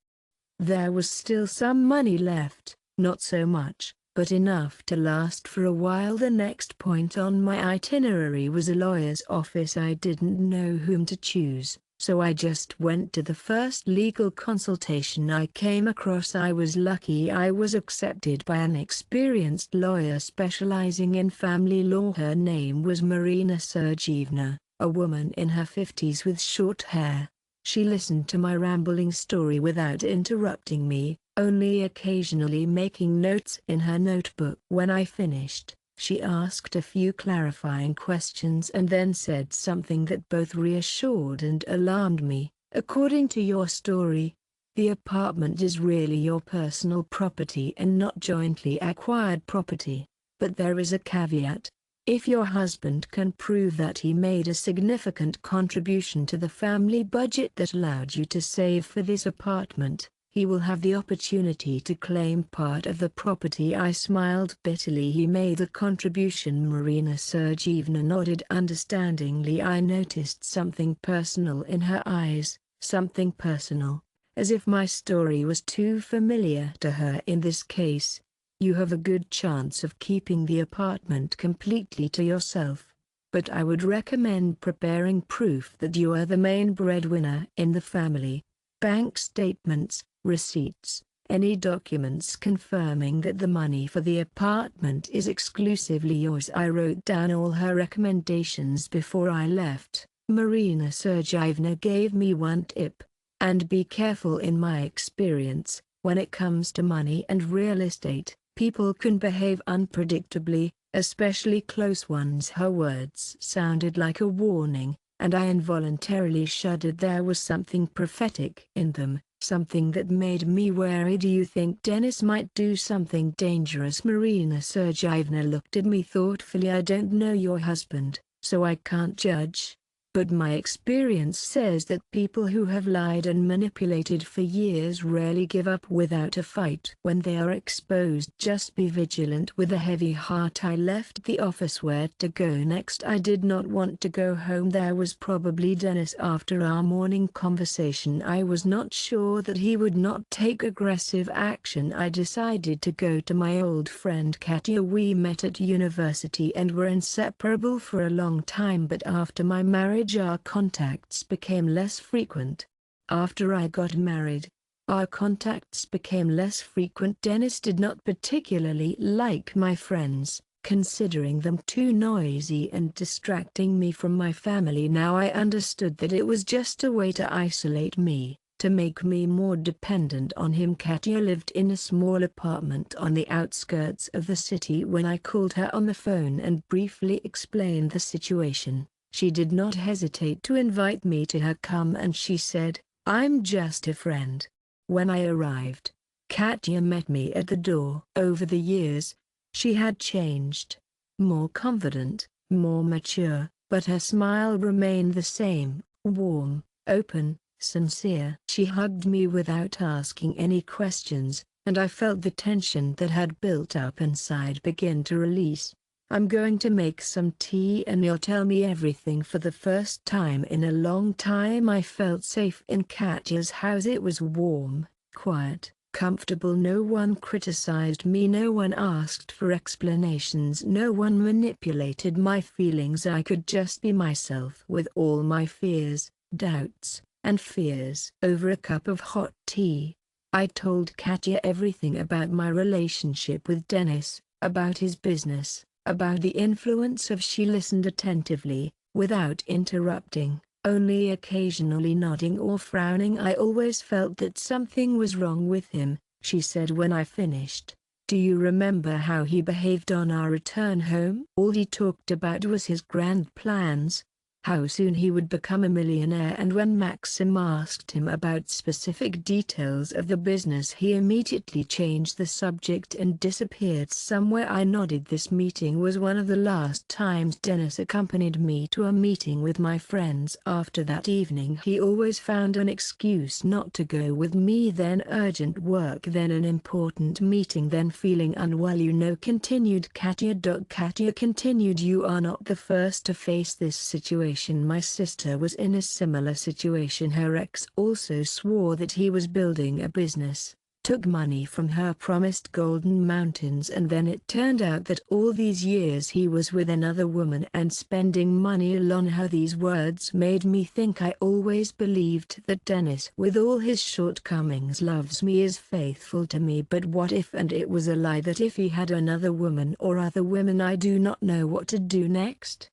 There was still some money left, not so much, but enough to last for a while. The next point on my itinerary was a lawyer's office. I didn't know whom to choose, so I just went to the first legal consultation I came across. I was lucky. I was accepted by an experienced lawyer specializing in family law. Her name was Marina Sergeyevna, a woman in her 50s with short hair. She listened to my rambling story without interrupting me, only occasionally making notes in her notebook. When I finished, she asked a few clarifying questions and then said something that both reassured and alarmed me. "According to your story, the apartment is really your personal property and not jointly acquired property. But there is a caveat. If your husband can prove that he made a significant contribution to the family budget that allowed you to save for this apartment, he will have the opportunity to claim part of the property." I smiled bitterly. "He made a contribution?" Marina Sergeyevna nodded understandingly. I noticed something personal in her eyes, something personal, as if my story was too familiar to her. "In this case, you have a good chance of keeping the apartment completely to yourself. But I would recommend preparing proof that you are the main breadwinner in the family. Bank statements, receipts, any documents confirming that the money for the apartment is exclusively yours." I wrote down all her recommendations before I left. Marina Sergeyevna gave me one tip: and be careful. In my experience, when it comes to money and real estate, people can behave unpredictably, especially close ones. Her words sounded like a warning, and I involuntarily shuddered. There was something prophetic in them, something that made me wary. "Do you think Dennis might do something dangerous?" Marina Sergeyevna looked at me thoughtfully. "I don't know your husband, so I can't judge. But my experience says that people who have lied and manipulated for years rarely give up without a fight when they are exposed. Just be vigilant." With a heavy heart I left the office. Where to go next? I did not want to go home. There was probably Dennis. After our morning conversation I was not sure that he would not take aggressive action. I decided to go to my old friend Katya. We met at university and were inseparable for a long time, but after my marriage our contacts became less frequent. After I got married, Our contacts became less frequent. Dennis did not particularly like my friends, considering them too noisy and distracting me from my family. Now I understood that it was just a way to isolate me, to make me more dependent on him. Katya lived in a small apartment on the outskirts of the city. When I called her on the phone and briefly explained the situation, she did not hesitate to invite me to her come, and she said, "I'm just a friend." When I arrived, Katya met me at the door. Over the years, she had changed. More confident, more mature, but her smile remained the same, warm, open, sincere. She hugged me without asking any questions, and I felt the tension that had built up inside begin to release. "I'm going to make some tea and you'll tell me everything." For the first time in a long time I felt safe in Katya's house. It was warm, quiet, comfortable. No one criticized me, no one asked for explanations, no one manipulated my feelings. I could just be myself with all my fears, doubts, and fears. Over a cup of hot tea, I told Katya everything about my relationship with Dennis, about his business, about the influence of. She listened attentively, without interrupting, only occasionally nodding or frowning. "I always felt that something was wrong with him," she said when I finished. "Do you remember how he behaved on our return home? All he talked about was his grand plans, how soon he would become a millionaire, and when Maxim asked him about specific details of the business he immediately changed the subject and disappeared somewhere." I nodded. This meeting was one of the last times Dennis accompanied me to a meeting with my friends. After that evening he always found an excuse not to go with me, then urgent work, then an important meeting, then feeling unwell. Continued Katya. Katya continued, "You are not the first to face this situation. My sister was in a similar situation. Her ex also swore that he was building a business, took money from her, promised golden mountains, and then it turned out that all these years he was with another woman and spending money on her." These words made me think. I always believed that Dennis, with all his shortcomings, loves me, is faithful to me. But what if? And it was a lie. That if he had another woman or other women, I do not know what to do next.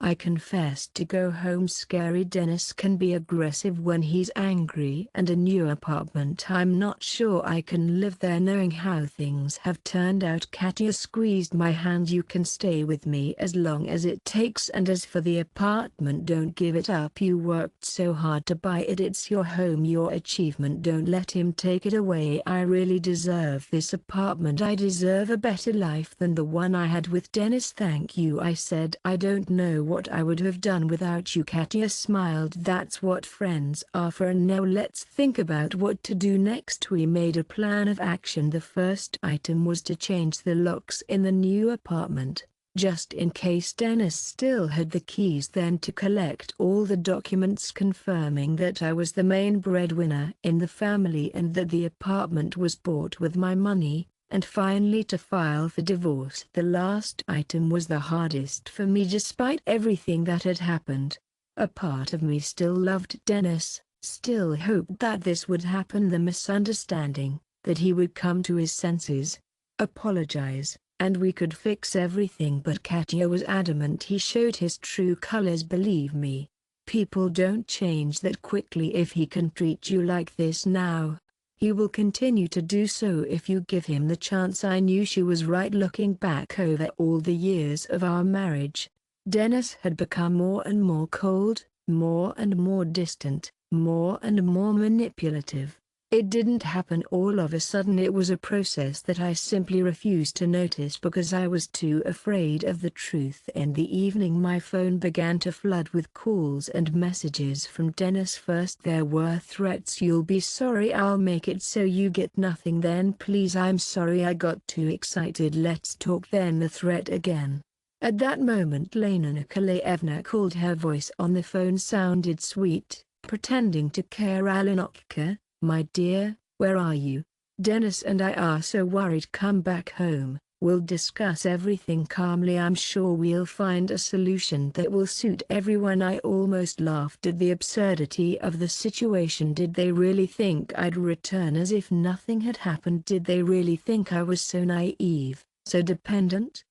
I confessed to go home. Scary. Dennis can be aggressive when he's angry, and a new apartment. I'm not sure I can live there knowing how things have turned out. Katya squeezed my hand. "You can stay with me as long as it takes, and as for the apartment, don't give it up. You worked so hard to buy it. It's your home, your achievement. Don't let him take it away. I really deserve this apartment. I deserve a better life than the one I had with Dennis." "Thank you," I said. "I don't know what I would have done without you." Katya smiled. "That's what friends are for. And now let's think about what to do next." We made a plan of action. The first item was to change the locks in the new apartment, just in case Dennis still had the keys, then to collect all the documents confirming that I was the main breadwinner in the family and that the apartment was bought with my money, and finally to file for divorce. The last item was the hardest for me. Despite everything that had happened, a part of me still loved Dennis, still hoped that this would happen. The misunderstanding, that he would come to his senses, apologize, and we could fix everything. But Katya was adamant. He showed his true colors. "Believe me, people don't change that quickly. If he can treat you like this now, he will continue to do so if you give him the chance." I knew she was right. Looking back over all the years of our marriage, Dennis had become more and more cold, more and more distant, more and more manipulative. It didn't happen all of a sudden. It was a process that I simply refused to notice because I was too afraid of the truth. In the evening my phone began to flood with calls and messages from Dennis. First there were threats. "You'll be sorry. I'll make it so you get nothing." "Then please." "I'm sorry, I got too excited. Let's talk." Then the threat again. At that moment Lena Nikolaevna called. Her voice on the phone sounded sweet, pretending to care. "Alenochka, my dear, where are you? Dennis and I are so worried. Come back home. We'll discuss everything calmly. I'm sure we'll find a solution that will suit everyone." I almost laughed at the absurdity of the situation. Did they really think I'd return as if nothing had happened? Did they really think I was so naive, so dependent?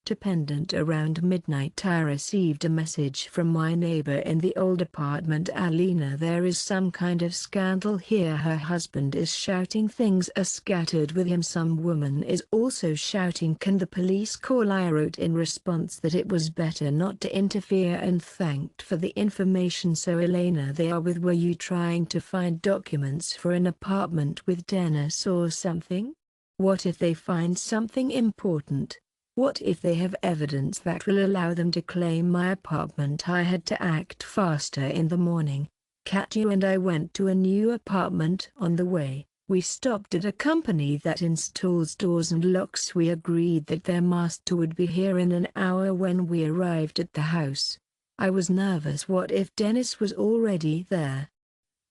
Around midnight I received a message from my neighbor in the old apartment. "Alina, there is some kind of scandal here. Her husband is shouting. Things are scattered with him. Some woman is also shouting. Can the police call?" I wrote in response that it was better not to interfere and thanked for the information. "So Elena, they are with. Were you trying to find documents for an apartment with Dennis or something? What if they find something important? What if they have evidence that will allow them to claim my apartment?" I had to act faster. In the morning, Katya and I went to a new apartment. On the way, we stopped at a company that installs doors and locks. We agreed that their master would be here in an hour. When we arrived at the house, I was nervous. What if Dennis was already there?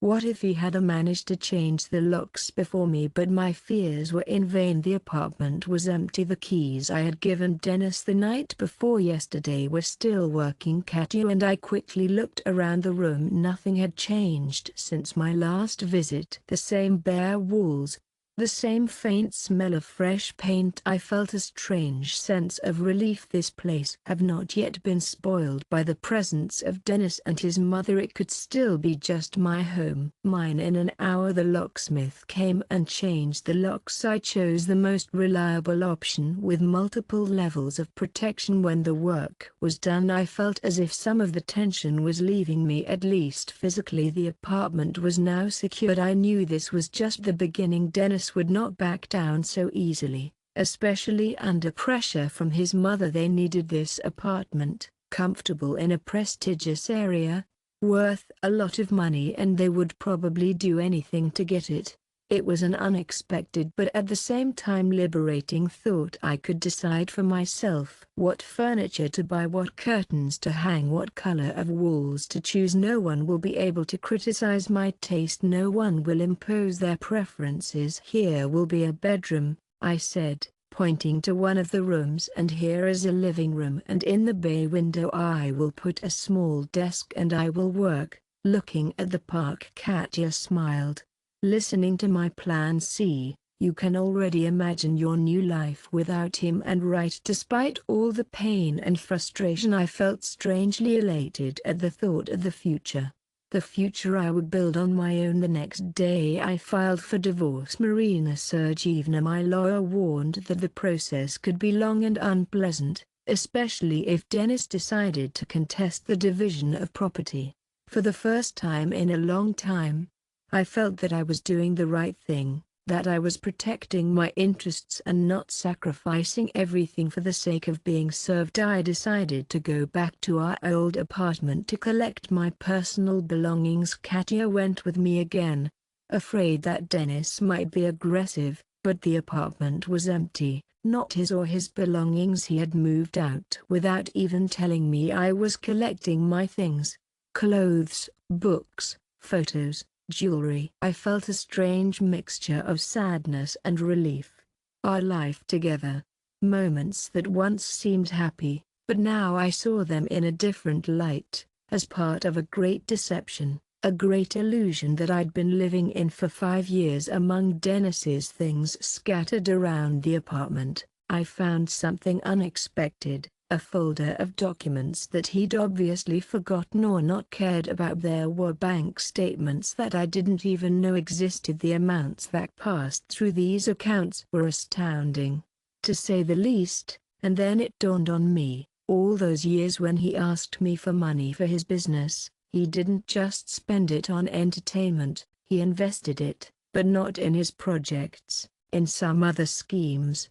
What if he had managed to change the locks before me? But my fears were in vain. The apartment was empty. The keys I had given Dennis the night before yesterday were still working. Katya and I quickly looked around the room. Nothing had changed since my last visit. The same bare walls, the same faint smell of fresh paint. I felt a strange sense of relief. This place had not yet been spoiled by the presence of Dennis and his mother. It could still be just my home. Mine. In an hour the locksmith came and changed the locks. I chose the most reliable option with multiple levels of protection. When the work was done, I felt as if some of the tension was leaving me, at least physically. The apartment was now secured. I knew this was just the beginning. Dennis would not back down so easily, especially under pressure from his mother. They needed this apartment, comfortable in a prestigious area, worth a lot of money, and they would probably do anything to get it. It was an unexpected but at the same time liberating thought. I could decide for myself what furniture to buy, what curtains to hang, what color of walls to choose. No one will be able to criticize my taste. No one will impose their preferences. "Here will be a bedroom," I said, pointing to one of the rooms, "and here is a living room, and in the bay window I will put a small desk and I will work, looking at the park." Katya smiled, listening to my plan. "See, you can already imagine your new life without him." And right, despite all the pain and frustration, I felt strangely elated at the thought of the future. The future I would build on my own. The next day I filed for divorce. Marina Sergeyevna, my lawyer, warned that the process could be long and unpleasant, especially if Dennis decided to contest the division of property. For the first time in a long time, I felt that I was doing the right thing, that I was protecting my interests and not sacrificing everything for the sake of being served. I decided to go back to our old apartment to collect my personal belongings. Katya went with me again, afraid that Dennis might be aggressive, but the apartment was empty, not his or his belongings. He had moved out without even telling me. I was collecting my things: clothes, books, photos, jewelry. I felt a strange mixture of sadness and relief. Our life together, moments that once seemed happy, but now I saw them in a different light, as part of a great deception, a great illusion that I'd been living in for 5 years. Among Dennis's things scattered around the apartment, I found something unexpected. A folder of documents that he'd obviously forgotten or not cared about. There were bank statements that I didn't even know existed. The amounts that passed through these accounts were astounding, to say the least. And then it dawned on me, all those years when he asked me for money for his business, he didn't just spend it on entertainment, he invested it, but not in his projects, in some other schemes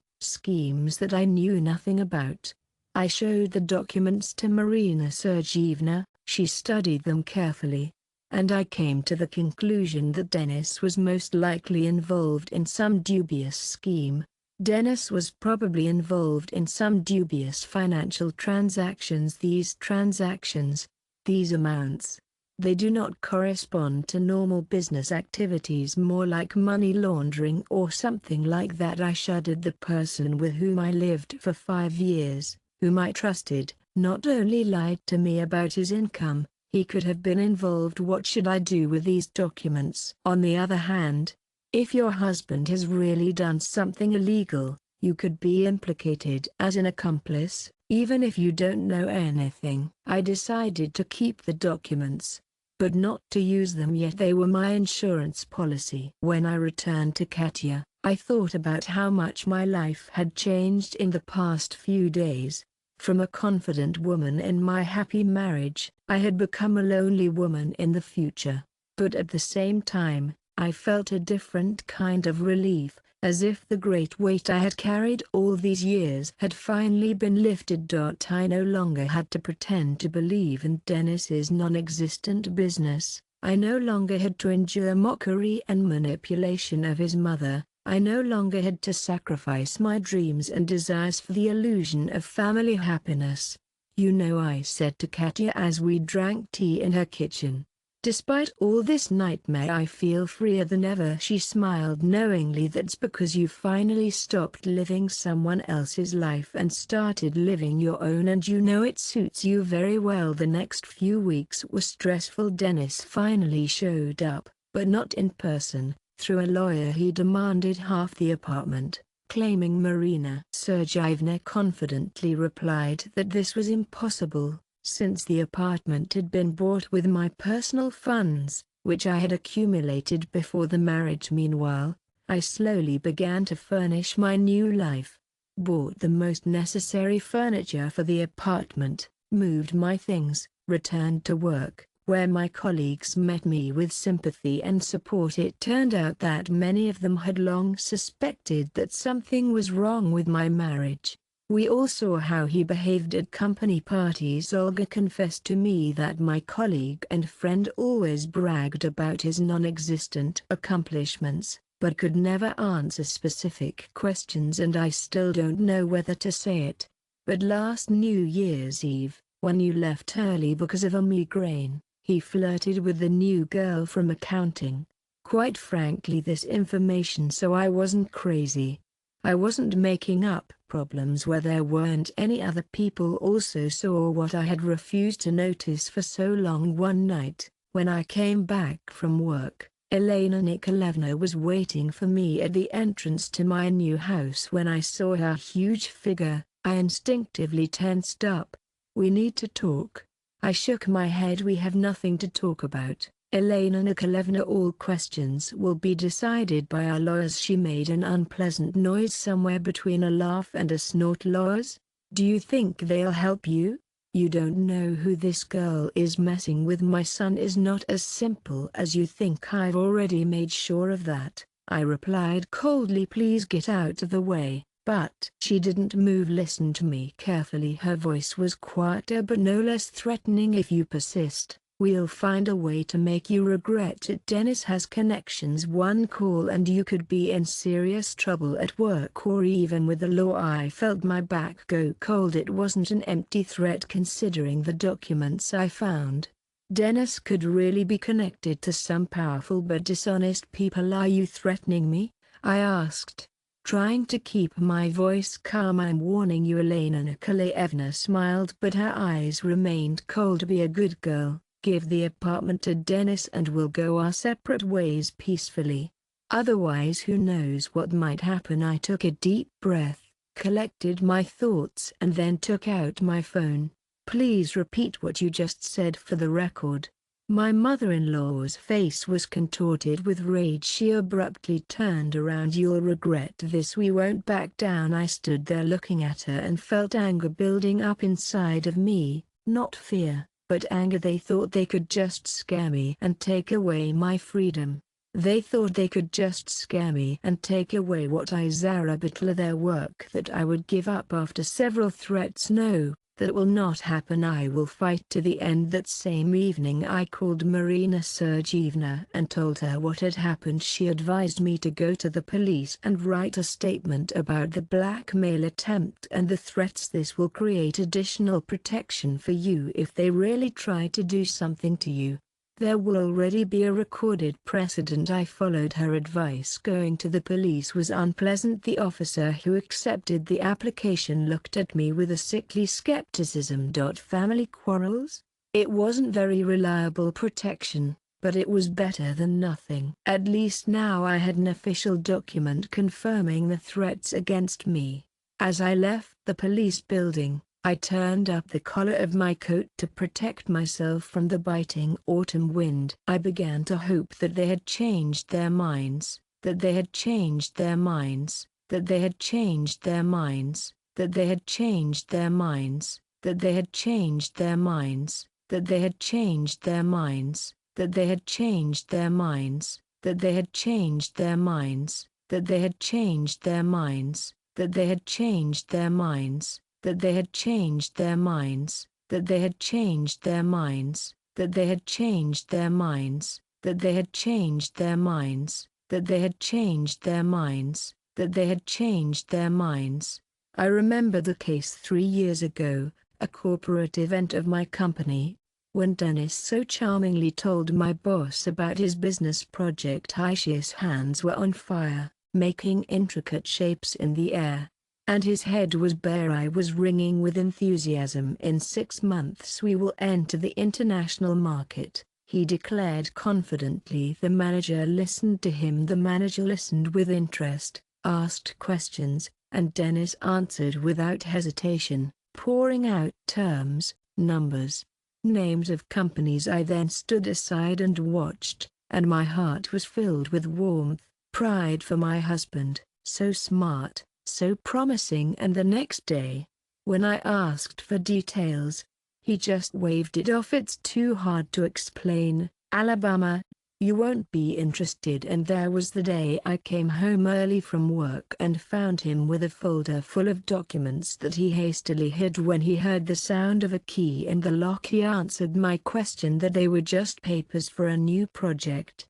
that I knew nothing about. I showed the documents to Marina Sergeyevna. She studied them carefully, and I came to the conclusion that Dennis was most likely involved in some dubious scheme. Dennis was probably involved in some dubious financial transactions. These transactions, these amounts, They do not correspond to normal business activities, more like money laundering or something like that. I shuddered. The person with whom I lived for 5 years, whom I trusted, not only lied to me about his income, he could have been involved. What should I do with these documents? On the other hand, if your husband has really done something illegal, you could be implicated as an accomplice, even if you don't know anything. I decided to keep the documents, but not to use them yet. They were my insurance policy. When I returned to Katya, I thought about how much my life had changed in the past few days. From a confident woman in my happy marriage, I had become a lonely woman in the future. But at the same time, I felt a different kind of relief, as if the great weight I had carried all these years had finally been lifted. I no longer had to pretend to believe in Dennis's non-existent business. I no longer had to endure mockery and manipulation of his mother. I no longer had to sacrifice my dreams and desires for the illusion of family happiness. You know, I said to Katya as we drank tea in her kitchen, despite all this nightmare I feel freer than ever. She smiled knowingly. That's because you finally stopped living someone else's life and started living your own, and you know it suits you very well. The next few weeks were stressful. Dennis finally showed up, but not in person. Through a lawyer he demanded half the apartment, claiming Marina Sergeyevna confidently replied that this was impossible, since the apartment had been bought with my personal funds, which I had accumulated before the marriage. Meanwhile, I slowly began to furnish my new life, bought the most necessary furniture for the apartment, moved my things, returned to work, where my colleagues met me with sympathy and support. It turned out that many of them had long suspected that something was wrong with my marriage. We all saw how he behaved at company parties. Olga confessed to me that my colleague and friend always bragged about his non-existent accomplishments, but could never answer specific questions, and I still don't know whether to say it. But last New Year's Eve, when you left early because of a migraine, he flirted with the new girl from accounting. Quite frankly, this information, so I wasn't crazy. I wasn't making up problems where there weren't any. Other people also saw what I had refused to notice for so long. One night, when I came back from work, Elena Nikolaevna was waiting for me at the entrance to my new house. When I saw her huge figure, I instinctively tensed up. "We need to talk." I shook my head. "We have nothing to talk about, Elena Nikolaevna. All questions will be decided by our lawyers." She made an unpleasant noise somewhere between a laugh and a snort. "Lawyers? Do you think they'll help you? You don't know who this girl is. Messing with my son is not as simple as you think. I've already made sure of that," I replied coldly. "Please get out of the way." But she didn't move. "Listen to me carefully." Her voice was quieter but no less threatening. "If you persist, we'll find a way to make you regret it. Dennis has connections. One call and you could be in serious trouble at work or even with the law." I felt my back go cold. It wasn't an empty threat considering the documents I found. Dennis could really be connected to some powerful but dishonest people. "Are you threatening me?" I asked, trying to keep my voice calm. "I'm warning you." Elena Nikolaevna smiled, but her eyes remained cold. "Be a good girl, give the apartment to Dennis and we'll go our separate ways peacefully. Otherwise, who knows what might happen." I took a deep breath, collected my thoughts and then took out my phone. "Please repeat what you just said for the record." My mother-in-law's face was contorted with rage. She abruptly turned around. "You'll regret this. We won't back down." I stood there looking at her and felt anger building up inside of me, not fear, but anger. They thought they could just scare me and take away my freedom. They thought they could just scare me and take away what I Zara Butler, their work that I would give up after several threats. "No. That will not happen. I will fight to the end." That same evening I called Marina Sergeyevna and told her what had happened. She advised me to go to the police and write a statement about the blackmail attempt and the threats. "This will create additional protection for you if they really try to do something to you. There will already be a recorded precedent. I followed her advice. Going to the police was unpleasant. The officer who accepted the application looked at me with a sickly skepticism. Family quarrels? It wasn't very reliable protection, but it was better than nothing. At least now I had an official document confirming the threats against me. As I left the police building, I turned up the collar of my coat to protect myself from the biting autumn wind. I began to hope that they had changed their minds, that they had changed their minds, that they had changed their minds, that they had changed their minds, that they had changed their minds, that they had changed their minds, that they had changed their minds, that they had changed their minds, that they had changed their minds, that they had changed their minds, that they had changed their minds, that they had changed their minds, that they had changed their minds, that they had changed their minds, that they had changed their minds, that they had changed their minds. I remember the case 3 years ago, a corporate event of my company, when Dennis so charmingly told my boss about his business project. His hands were on fire, making intricate shapes in the air, and his head was bare. I was ringing with enthusiasm. In 6 months we will enter the international market, he declared confidently. The manager listened to him. The manager listened with interest, asked questions, and Dennis answered without hesitation, pouring out terms, numbers, names of companies. I then stood aside and watched, and my heart was filled with warmth, pride for my husband, so smart, so promising. And the next day, when I asked for details, he just waved it off. It's too hard to explain, Alabama. You won't be interested. And there was the day I came home early from work and found him with a folder full of documents that he hastily hid. When he heard the sound of a key in the lock, he answered my question that they were just papers for a new project.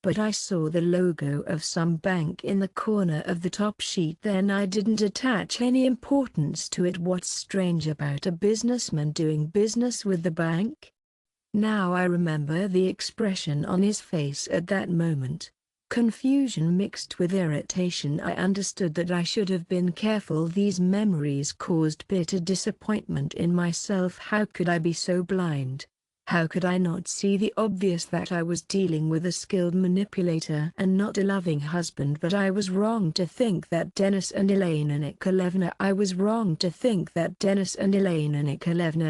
But I saw the logo of some bank in the corner of the top sheet. Then I didn't attach any importance to it. What's strange about a businessman doing business with the bank? Now I remember the expression on his face at that moment. Confusion mixed with irritation. I understood that I should have been careful. These memories caused bitter disappointment in myself. How could I be so blind? How could I not see the obvious, that I was dealing with a skilled manipulator and not a loving husband? But I was wrong to think that Dennis and Elena Nikolaevna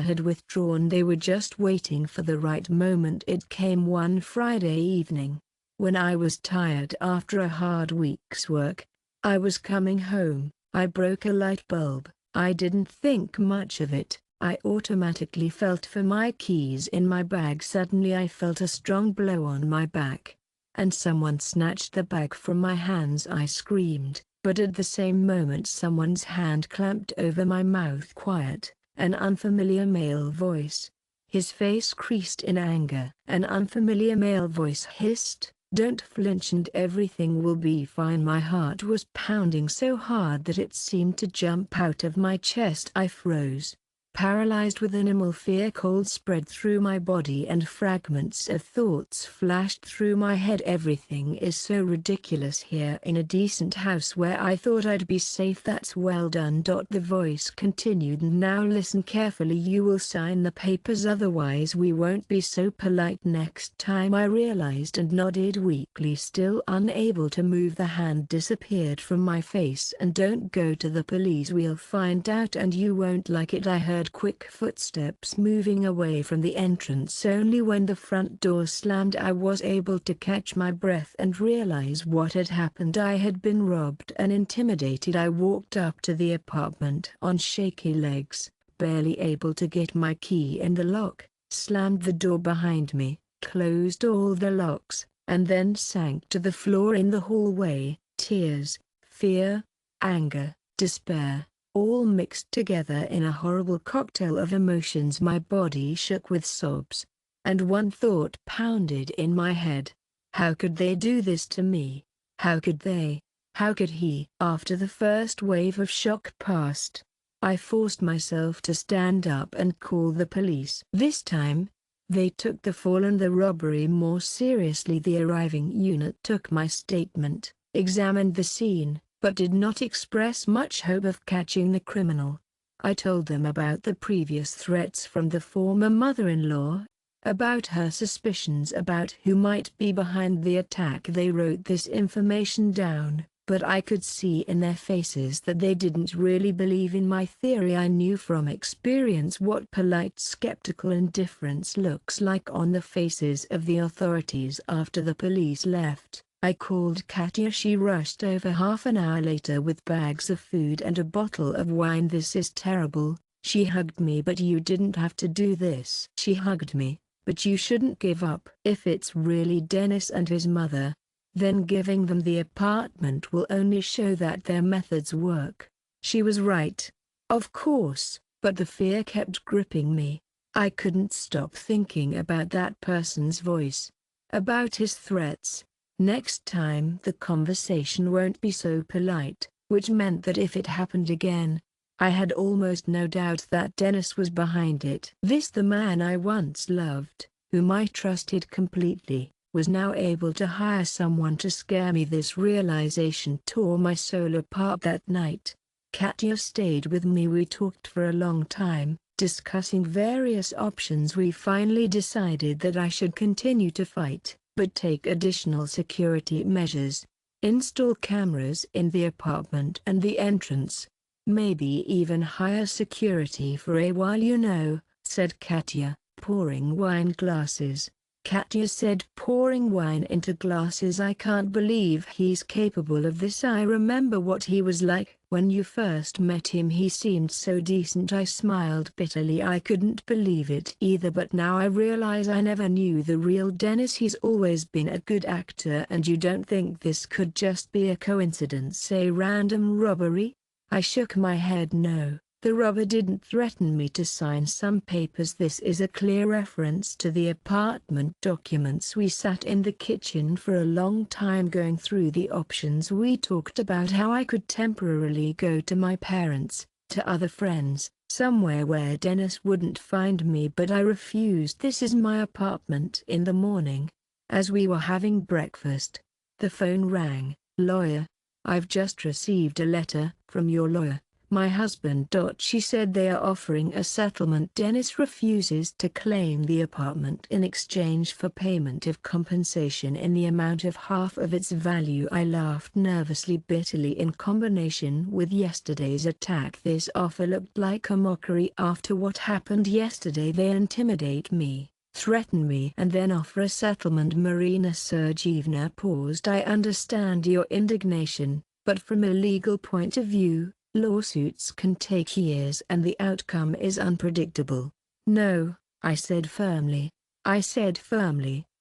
had withdrawn. They were just waiting for the right moment. It came one Friday evening, when I was tired after a hard week's work. I was coming home. I broke a light bulb. I didn't think much of it. I automatically felt for my keys in my bag. Suddenly I felt a strong blow on my back, and someone snatched the bag from my hands. I screamed, but at the same moment someone's hand clamped over my mouth. Quiet, an unfamiliar male voice. His face creased in anger. An unfamiliar male voice hissed, "Don't flinch and everything will be fine." My heart was pounding so hard that it seemed to jump out of my chest. I froze, paralyzed with animal fear. Cold spread through my body and fragments of thoughts flashed through my head. Everything is so ridiculous here in a decent house where I thought I'd be safe. That's well done. The voice continued. Now listen carefully. You will sign the papers, otherwise we won't be so polite next time. I realized and nodded weakly, still unable to move. The hand disappeared from my face. And don't go to the police. We'll find out and you won't like it. I heard quick footsteps moving away from the entrance. Only when the front door slammed I was able to catch my breath and realize what had happened. I had been robbed and intimidated. I walked up to the apartment on shaky legs, barely able to get my key in the lock, slammed the door behind me, closed all the locks, and then sank to the floor in the hallway. Tears, fear, anger, despair, all mixed together in a horrible cocktail of emotions. My body shook with sobs, and one thought pounded in my head. How could they do this to me? How could they? How could he? After the first wave of shock passed, I forced myself to stand up and call the police. This time, They took the fall and the robbery more seriously. The arriving unit took my statement, examined the scene, but did not express much hope of catching the criminal. I told them about the previous threats from the former mother-in-law, about her suspicions about who might be behind the attack. They wrote this information down, but I could see in their faces that they didn't really believe in my theory. I knew from experience what polite skeptical indifference looks like on the faces of the authorities after the police left. I called Katya. She rushed over half an hour later with bags of food and a bottle of wine. "This is terrible." She hugged me. "But you didn't have to do this." She hugged me. "But you shouldn't give up." "If it's really Dennis and his mother, then giving them the apartment will only show that their methods work." She was right. Of course, but the fear kept gripping me. I couldn't stop thinking about that person's voice, about his threats. Next time the conversation won't be so polite, which meant that if it happened again, I had almost no doubt that Dennis was behind it. The man I once loved, whom I trusted completely, was now able to hire someone to scare me. This realization tore my soul apart. That night, Katya stayed with me. We talked for a long time, discussing various options. We finally decided that I should continue to fight, but take additional security measures, install cameras in the apartment and the entrance, maybe even hire security for a while, said Katya, pouring wine glasses. Katya said, pouring wine into glasses. "I can't believe he's capable of this. I remember what he was like when you first met him. He seemed so decent." I smiled bitterly. I couldn't believe it either, but now I realize I never knew the real Dennis. He's always been a good actor. "And you don't think this could just be a coincidence, a random robbery?" I shook my head. "No. The robber didn't threaten me to sign some papers. This is a clear reference to the apartment documents." We sat in the kitchen for a long time going through the options. We talked about how I could temporarily go to my parents, to other friends, somewhere where Dennis wouldn't find me, but I refused. "This is my apartment." In the morning, as we were having breakfast, the phone rang. "Lawyer, I've just received a letter from your lawyer, my husband." She said they are offering a settlement. Dennis refuses to claim the apartment in exchange for payment of compensation in the amount of half of its value. I laughed nervously, bitterly. In combination with yesterday's attack, this offer looked like a mockery. After what happened yesterday, they intimidate me, threaten me, and then offer a settlement. Marina Sergeyevna paused. "I understand your indignation, but from a legal point of view, lawsuits can take years and the outcome is unpredictable." "No," I said firmly.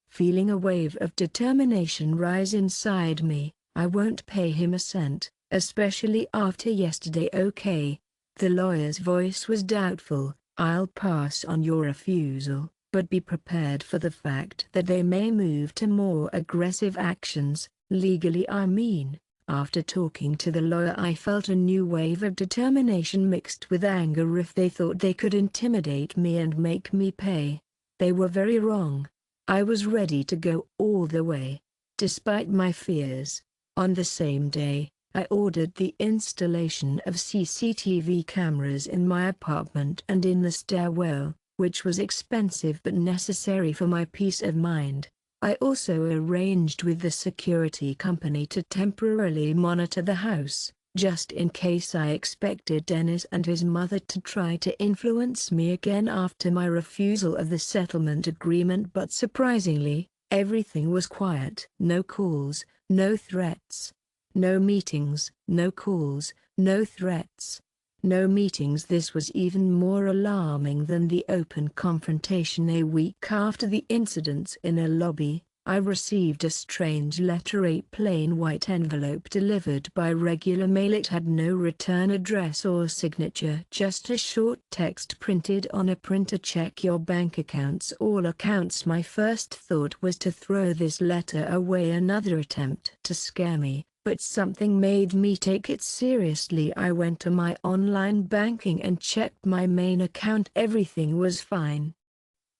Feeling a wave of determination rise inside me. "I won't pay him a cent, especially after yesterday." "Okay." The lawyer's voice was doubtful. "I'll pass on your refusal, but be prepared for the fact that they may move to more aggressive actions, legally I mean." After talking to the lawyer, I felt a new wave of determination mixed with anger. If they thought they could intimidate me and make me pay, they were very wrong. I was ready to go all the way, despite my fears. On the same day, I ordered the installation of CCTV cameras in my apartment and in the stairwell, which was expensive but necessary for my peace of mind. I also arranged with the security company to temporarily monitor the house, just in case. I expected Dennis and his mother to try to influence me again after my refusal of the settlement agreement, but surprisingly, everything was quiet. No calls, no threats. No meetings, no calls, no threats. No meetings. This was even more alarming than the open confrontation. A week after the incidents in a lobby, I received a strange letter, a plain white envelope delivered by regular mail. It had no return address or signature, just a short text printed on a printer: "Check your bank accounts, all accounts." My first thought was to throw this letter away, another attempt to scare me. But something made me take it seriously. I went to my online banking and checked my main account. Everything was fine.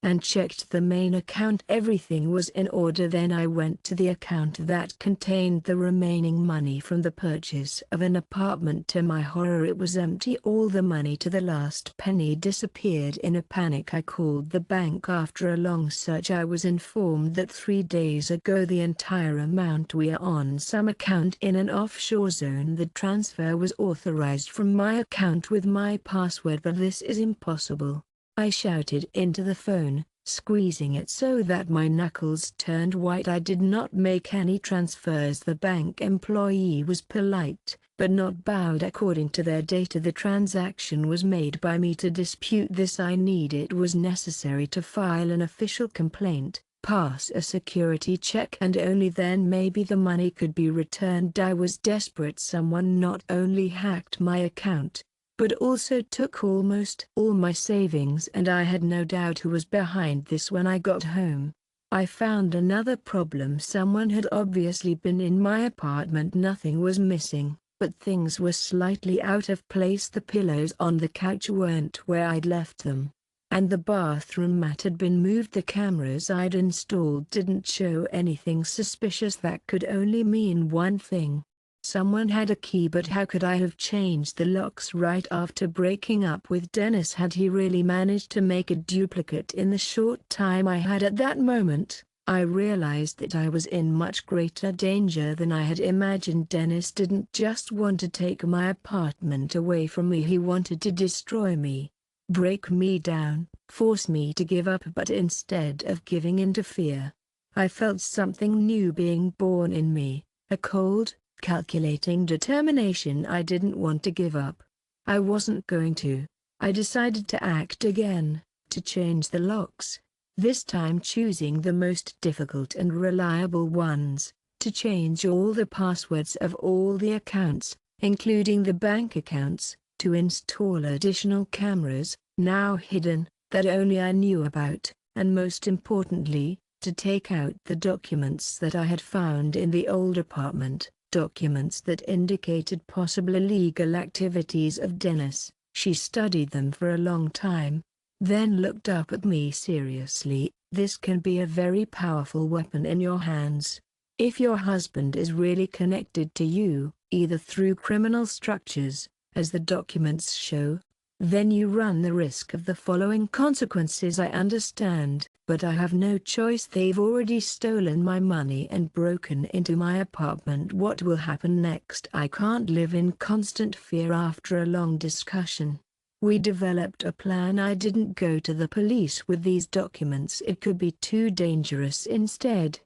and checked the main account. Everything was in order. Then I went to the account that contained the remaining money from the purchase of an apartment. To my horror, it was empty. All the money to the last penny disappeared. In a panic, I called the bank. After a long search, I was informed that 3 days ago the entire amount were on some account in an offshore zone. The transfer was authorized from my account with my password, but this is impossible. I shouted into the phone, squeezing it so that my knuckles turned white. I did not make any transfers. The bank employee was polite, but not bowed. According to their data, the transaction was made by me. To dispute this, it was necessary to file an official complaint, pass a security check, and only then maybe the money could be returned. I was desperate. Someone not only hacked my account, but also took almost all my savings, and I had no doubt who was behind this. When I got home, I found another problem. Someone had obviously been in my apartment. Nothing was missing, but things were slightly out of place. The pillows on the couch weren't where I'd left them, and the bathroom mat had been moved. The cameras I'd installed didn't show anything suspicious. That could only mean one thing. Someone had a key. But how could I have changed the locks right after breaking up with Dennis? Had he really managed to make a duplicate in the short time I had? At that moment, I realized that I was in much greater danger than I had imagined. Dennis didn't just want to take my apartment away from me. He wanted to destroy me, break me down, force me to give up. But instead of giving in to fear, I felt something new being born in me, a cold, calculating determination. I didn't want to give up. I wasn't going to. I decided to act again, to change the locks, this time choosing the most difficult and reliable ones, to change all the passwords of all the accounts, including the bank accounts, to install additional cameras, now hidden, that only I knew about, and most importantly, to take out the documents that I had found in the old apartment. Documents that indicated possible illegal activities of Dennis. She studied them for a long time, then looked up at me seriously. This can be a very powerful weapon in your hands. If your husband is really connected to you, either through criminal structures, as the documents show, then you run the risk of the following consequences. I understand, but I have no choice. They've already stolen my money and broken into my apartment. What will happen next? I can't live in constant fear. After a long discussion, we developed a plan. I didn't go to the police with these documents. It could be too dangerous. Instead,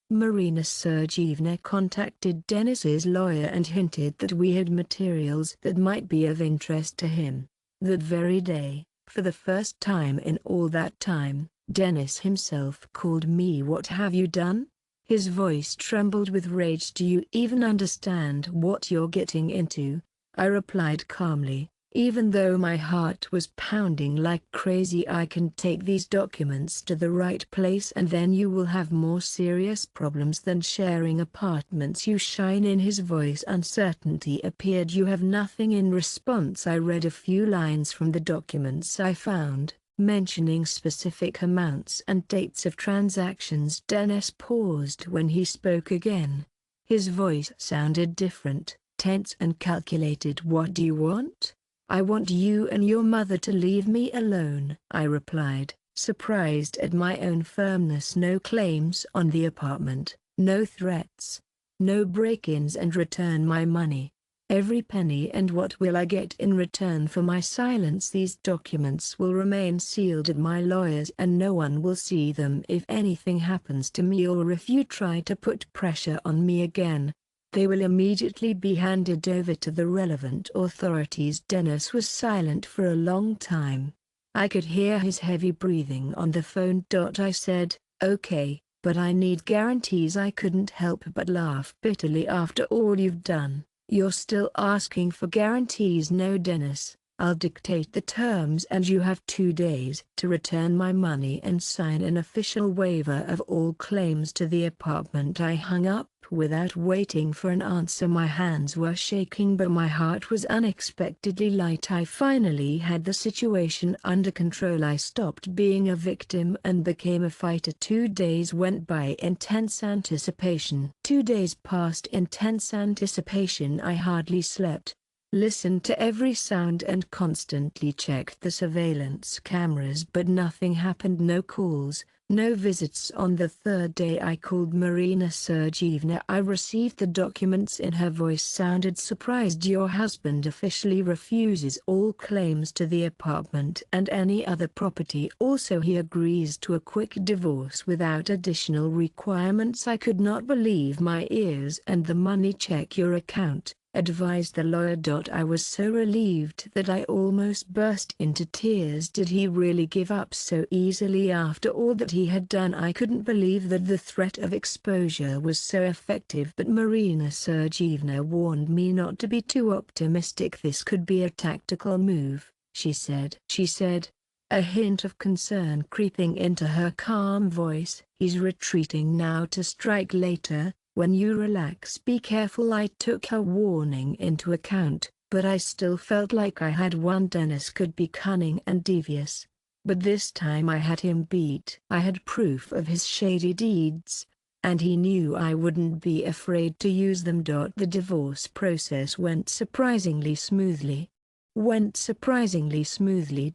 Marina Sergeevna contacted Dennis's lawyer and hinted that we had materials that might be of interest to him. That very day, for the first time in all that time, Dennis himself called me. "What have you done?" His voice trembled with rage. "Do you even understand what you're getting into?" I replied calmly, even though my heart was pounding like crazy. "I can take these documents to the right place, and then you will have more serious problems than sharing apartments." You shine. In his voice uncertainty appeared. "You have nothing." In response, I read a few lines from the documents I found, mentioning specific amounts and dates of transactions. Dennis paused when he spoke again. His voice sounded different, tense and calculated. "What do you want?" "I want you and your mother to leave me alone," I replied, surprised at my own firmness. "No claims on the apartment, no threats, no break-ins, and return my money. Every penny." "And what will I get in return for my silence?" "These documents will remain sealed at my lawyer's, and no one will see them. If anything happens to me or if you try to put pressure on me again, they will immediately be handed over to the relevant authorities." Dennis was silent for a long time. I could hear his heavy breathing on the phone. I said, "Okay, but I need guarantees." I couldn't help but laugh bitterly. "After all you've done, you're still asking for guarantees?" "No, Dennis, I'll dictate the terms and you have 2 days to return my money and sign an official waiver of all claims to the apartment." I hung up without waiting for an answer. My hands were shaking but my heart was unexpectedly light. I finally had the situation under control. I stopped being a victim and became a fighter. 2 days went by. Intense anticipation. 2 days passed. Intense anticipation. I hardly slept, listened to every sound and constantly checked the surveillance cameras, but nothing happened. No calls, no visits. On the 3rd day I called Marina Sergeyevna. I received the documents. In her voice sounded surprised. "Your husband officially refuses all claims to the apartment and any other property. Also he agrees to a quick divorce without additional requirements." I could not believe my ears. "And the money? Check your account," advised the lawyer. I was so relieved that I almost burst into tears. Did he really give up so easily after all that he had done? I couldn't believe that the threat of exposure was so effective. But Marina Sergeyevna warned me not to be too optimistic. "This could be a tactical move," she said. A hint of concern creeping into her calm voice. "He's retreating now to strike later. When you relax, be careful." I took her warning into account, but I still felt like I had won. Dennis could be cunning and devious, but this time I had him beat. I had proof of his shady deeds, and he knew I wouldn't be afraid to use them. The divorce process went surprisingly smoothly.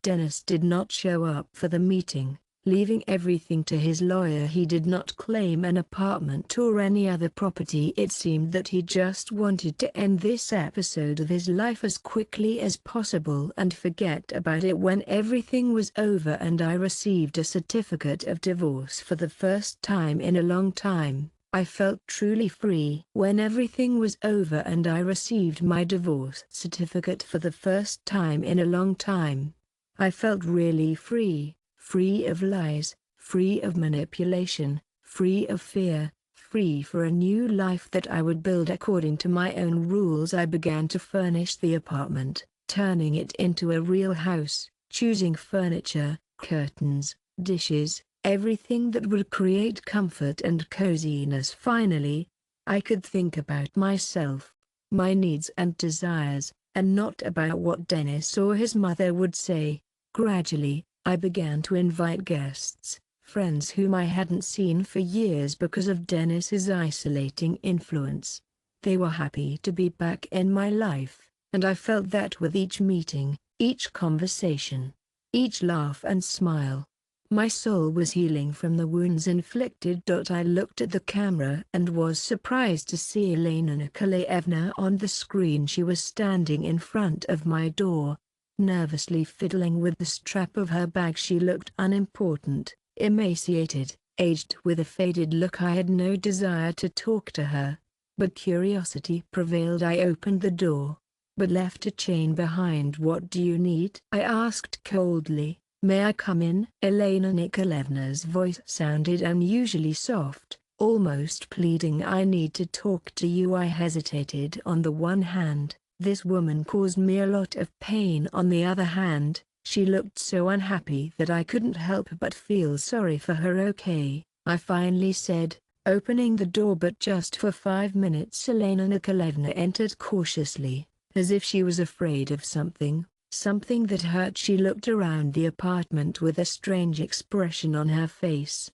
Dennis did not show up for the meeting, leaving everything to his lawyer. He did not claim an apartment or any other property. It seemed that he just wanted to end this episode of his life as quickly as possible and forget about it. When everything was over and I received a certificate of divorce for the first time in a long time, I felt truly free. When everything was over and I received my divorce certificate for the first time in a long time, I felt really free. Free of lies, free of manipulation, free of fear, free for a new life that I would build according to my own rules. I began to furnish the apartment, turning it into a real house, choosing furniture, curtains, dishes, everything that would create comfort and coziness. Finally, I could think about myself, my needs and desires, and not about what Dennis or his mother would say. Gradually, I began to invite guests, friends whom I hadn't seen for years because of Dennis's isolating influence. They were happy to be back in my life, and I felt that with each meeting, each conversation, each laugh and smile, my soul was healing from the wounds inflicted. I looked at the camera and was surprised to see Elena Nikolaevna on the screen. She was standing in front of my door, nervously fiddling with the strap of her bag. She looked unimportant, emaciated, aged, with a faded look. I had no desire to talk to her, but curiosity prevailed. I opened the door, but left a chain behind. "What do you need?" I asked coldly. "May I come in?" Elena Nikolaevna's voice sounded unusually soft, almost pleading. "I need to talk to you." I hesitated. On the one hand, this woman caused me a lot of pain. On the other hand, she looked so unhappy that I couldn't help but feel sorry for her. "Okay," I finally said, opening the door. But just for 5 minutes. Elena Nikolaevna entered cautiously, as if she was afraid of something that hurt. She looked around the apartment with a strange expression on her face.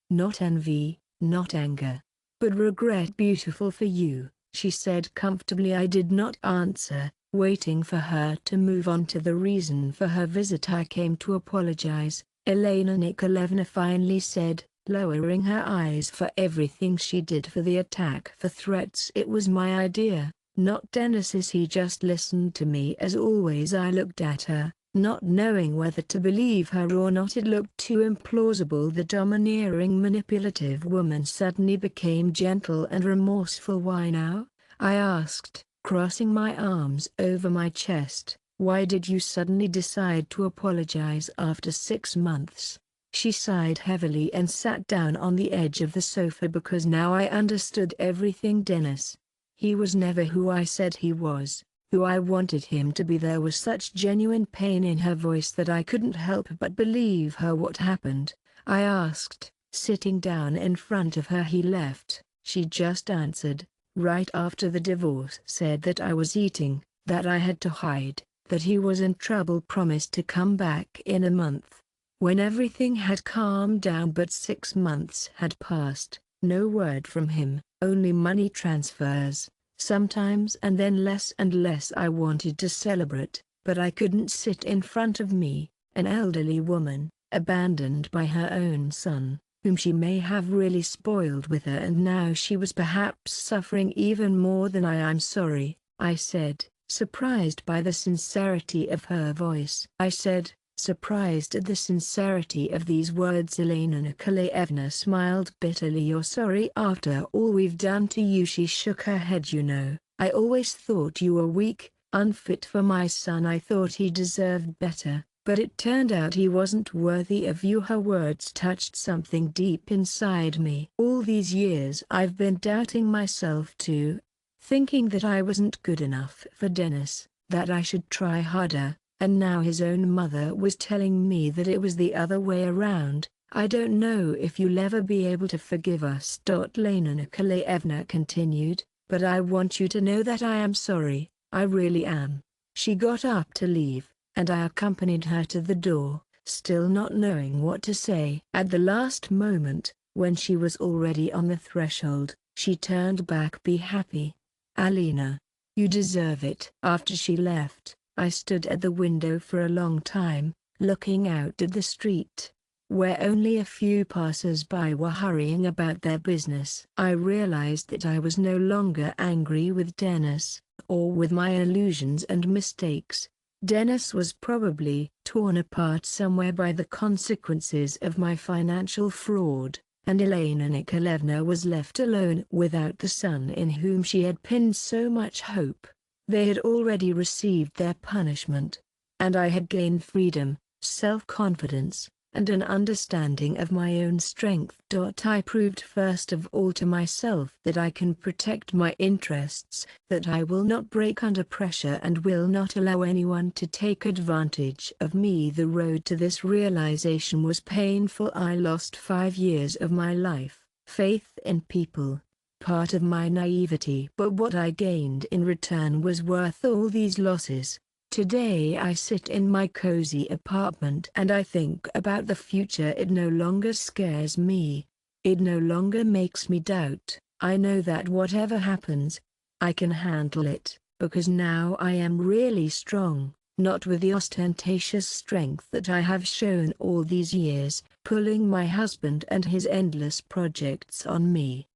"Not envy, not anger, but regret." "Beautiful for you," she said comfortably. I did not answer, waiting for her to move on to the reason for her visit. "I came to apologize," Elena Nikolaevna finally said, lowering her eyes. "For everything she did, for the attack, for threats. It was my idea, not Dennis's. He just listened to me." As always, I looked at her, not knowing whether to believe her or not. It looked too implausible. The domineering, manipulative woman suddenly became gentle and remorseful. "Why now?" I asked, crossing my arms over my chest. "Why did you suddenly decide to apologize after 6 months?" She sighed heavily and sat down on the edge of the sofa. "Because now I understood everything. Dennis, he was never who I said he was. who I wanted him to be. There was such genuine pain in her voice that I couldn't help but believe her. What happened? I asked, sitting down in front of her. He left, she just answered, right after the divorce. Said that I was eating, that I had to hide, that he was in trouble. Promised to come back in a month. When everything had calmed down, but 6 months had passed, no word from him, only money transfers, sometimes and then less and less. I wanted to celebrate, but I couldn't. Sit in front of me, an elderly woman, abandoned by her own son, whom she may have really spoiled with her, and now she was perhaps suffering even more than I. I'm sorry, I said, surprised by the sincerity of her voice. I said, surprised at the sincerity of these words. Elena Nikolaevna smiled bitterly. You're sorry after all we've done to you? She shook her head. You know, I always thought you were weak, unfit for my son. I thought he deserved better, but it turned out he wasn't worthy of you. Her words touched something deep inside me. All these years I've been doubting myself too, thinking that I wasn't good enough for Dennis, that I should try harder. And now his own mother was telling me that it was the other way around. I don't know if you'll ever be able to forgive us. Lena Nikolaevna continued, but I want you to know that I am sorry, I really am. She got up to leave, and I accompanied her to the door, still not knowing what to say. At the last moment, when she was already on the threshold, she turned back. Be happy, Alina. You deserve it. After she left, I stood at the window for a long time, looking out at the street, where only a few passers-by were hurrying about their business. I realized that I was no longer angry with Dennis, or with my illusions and mistakes. Dennis was probably torn apart somewhere by the consequences of my financial fraud, and Elena Nikolaevna was left alone without the son in whom she had pinned so much hope. They had already received their punishment, and I had gained freedom, self-confidence, and an understanding of my own strength. I proved first of all to myself that I can protect my interests, that I will not break under pressure and will not allow anyone to take advantage of me. The road to this realization was painful. I lost 5 years of my life, faith in people, part of my naivety, but what I gained in return was worth all these losses. Today I sit in my cozy apartment and I think about the future. It no longer scares me. It no longer makes me doubt. I know that whatever happens, I can handle it, because now I am really strong, not with the ostentatious strength that I have shown all these years, pulling my husband and his endless projects on me.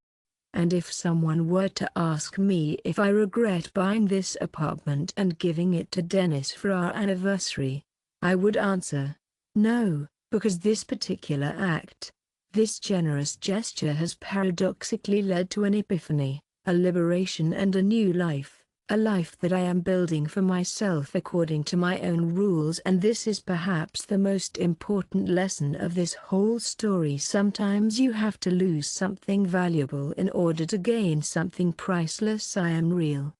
And if someone were to ask me if I regret buying this apartment and giving it to Dennis for our anniversary, I would answer, no, because this particular act, this generous gesture has paradoxically led to an epiphany, a liberation and a new life. A life that I am building for myself according to my own rules. And this is perhaps the most important lesson of this whole story. Sometimes you have to lose something valuable in order to gain something priceless. I am real.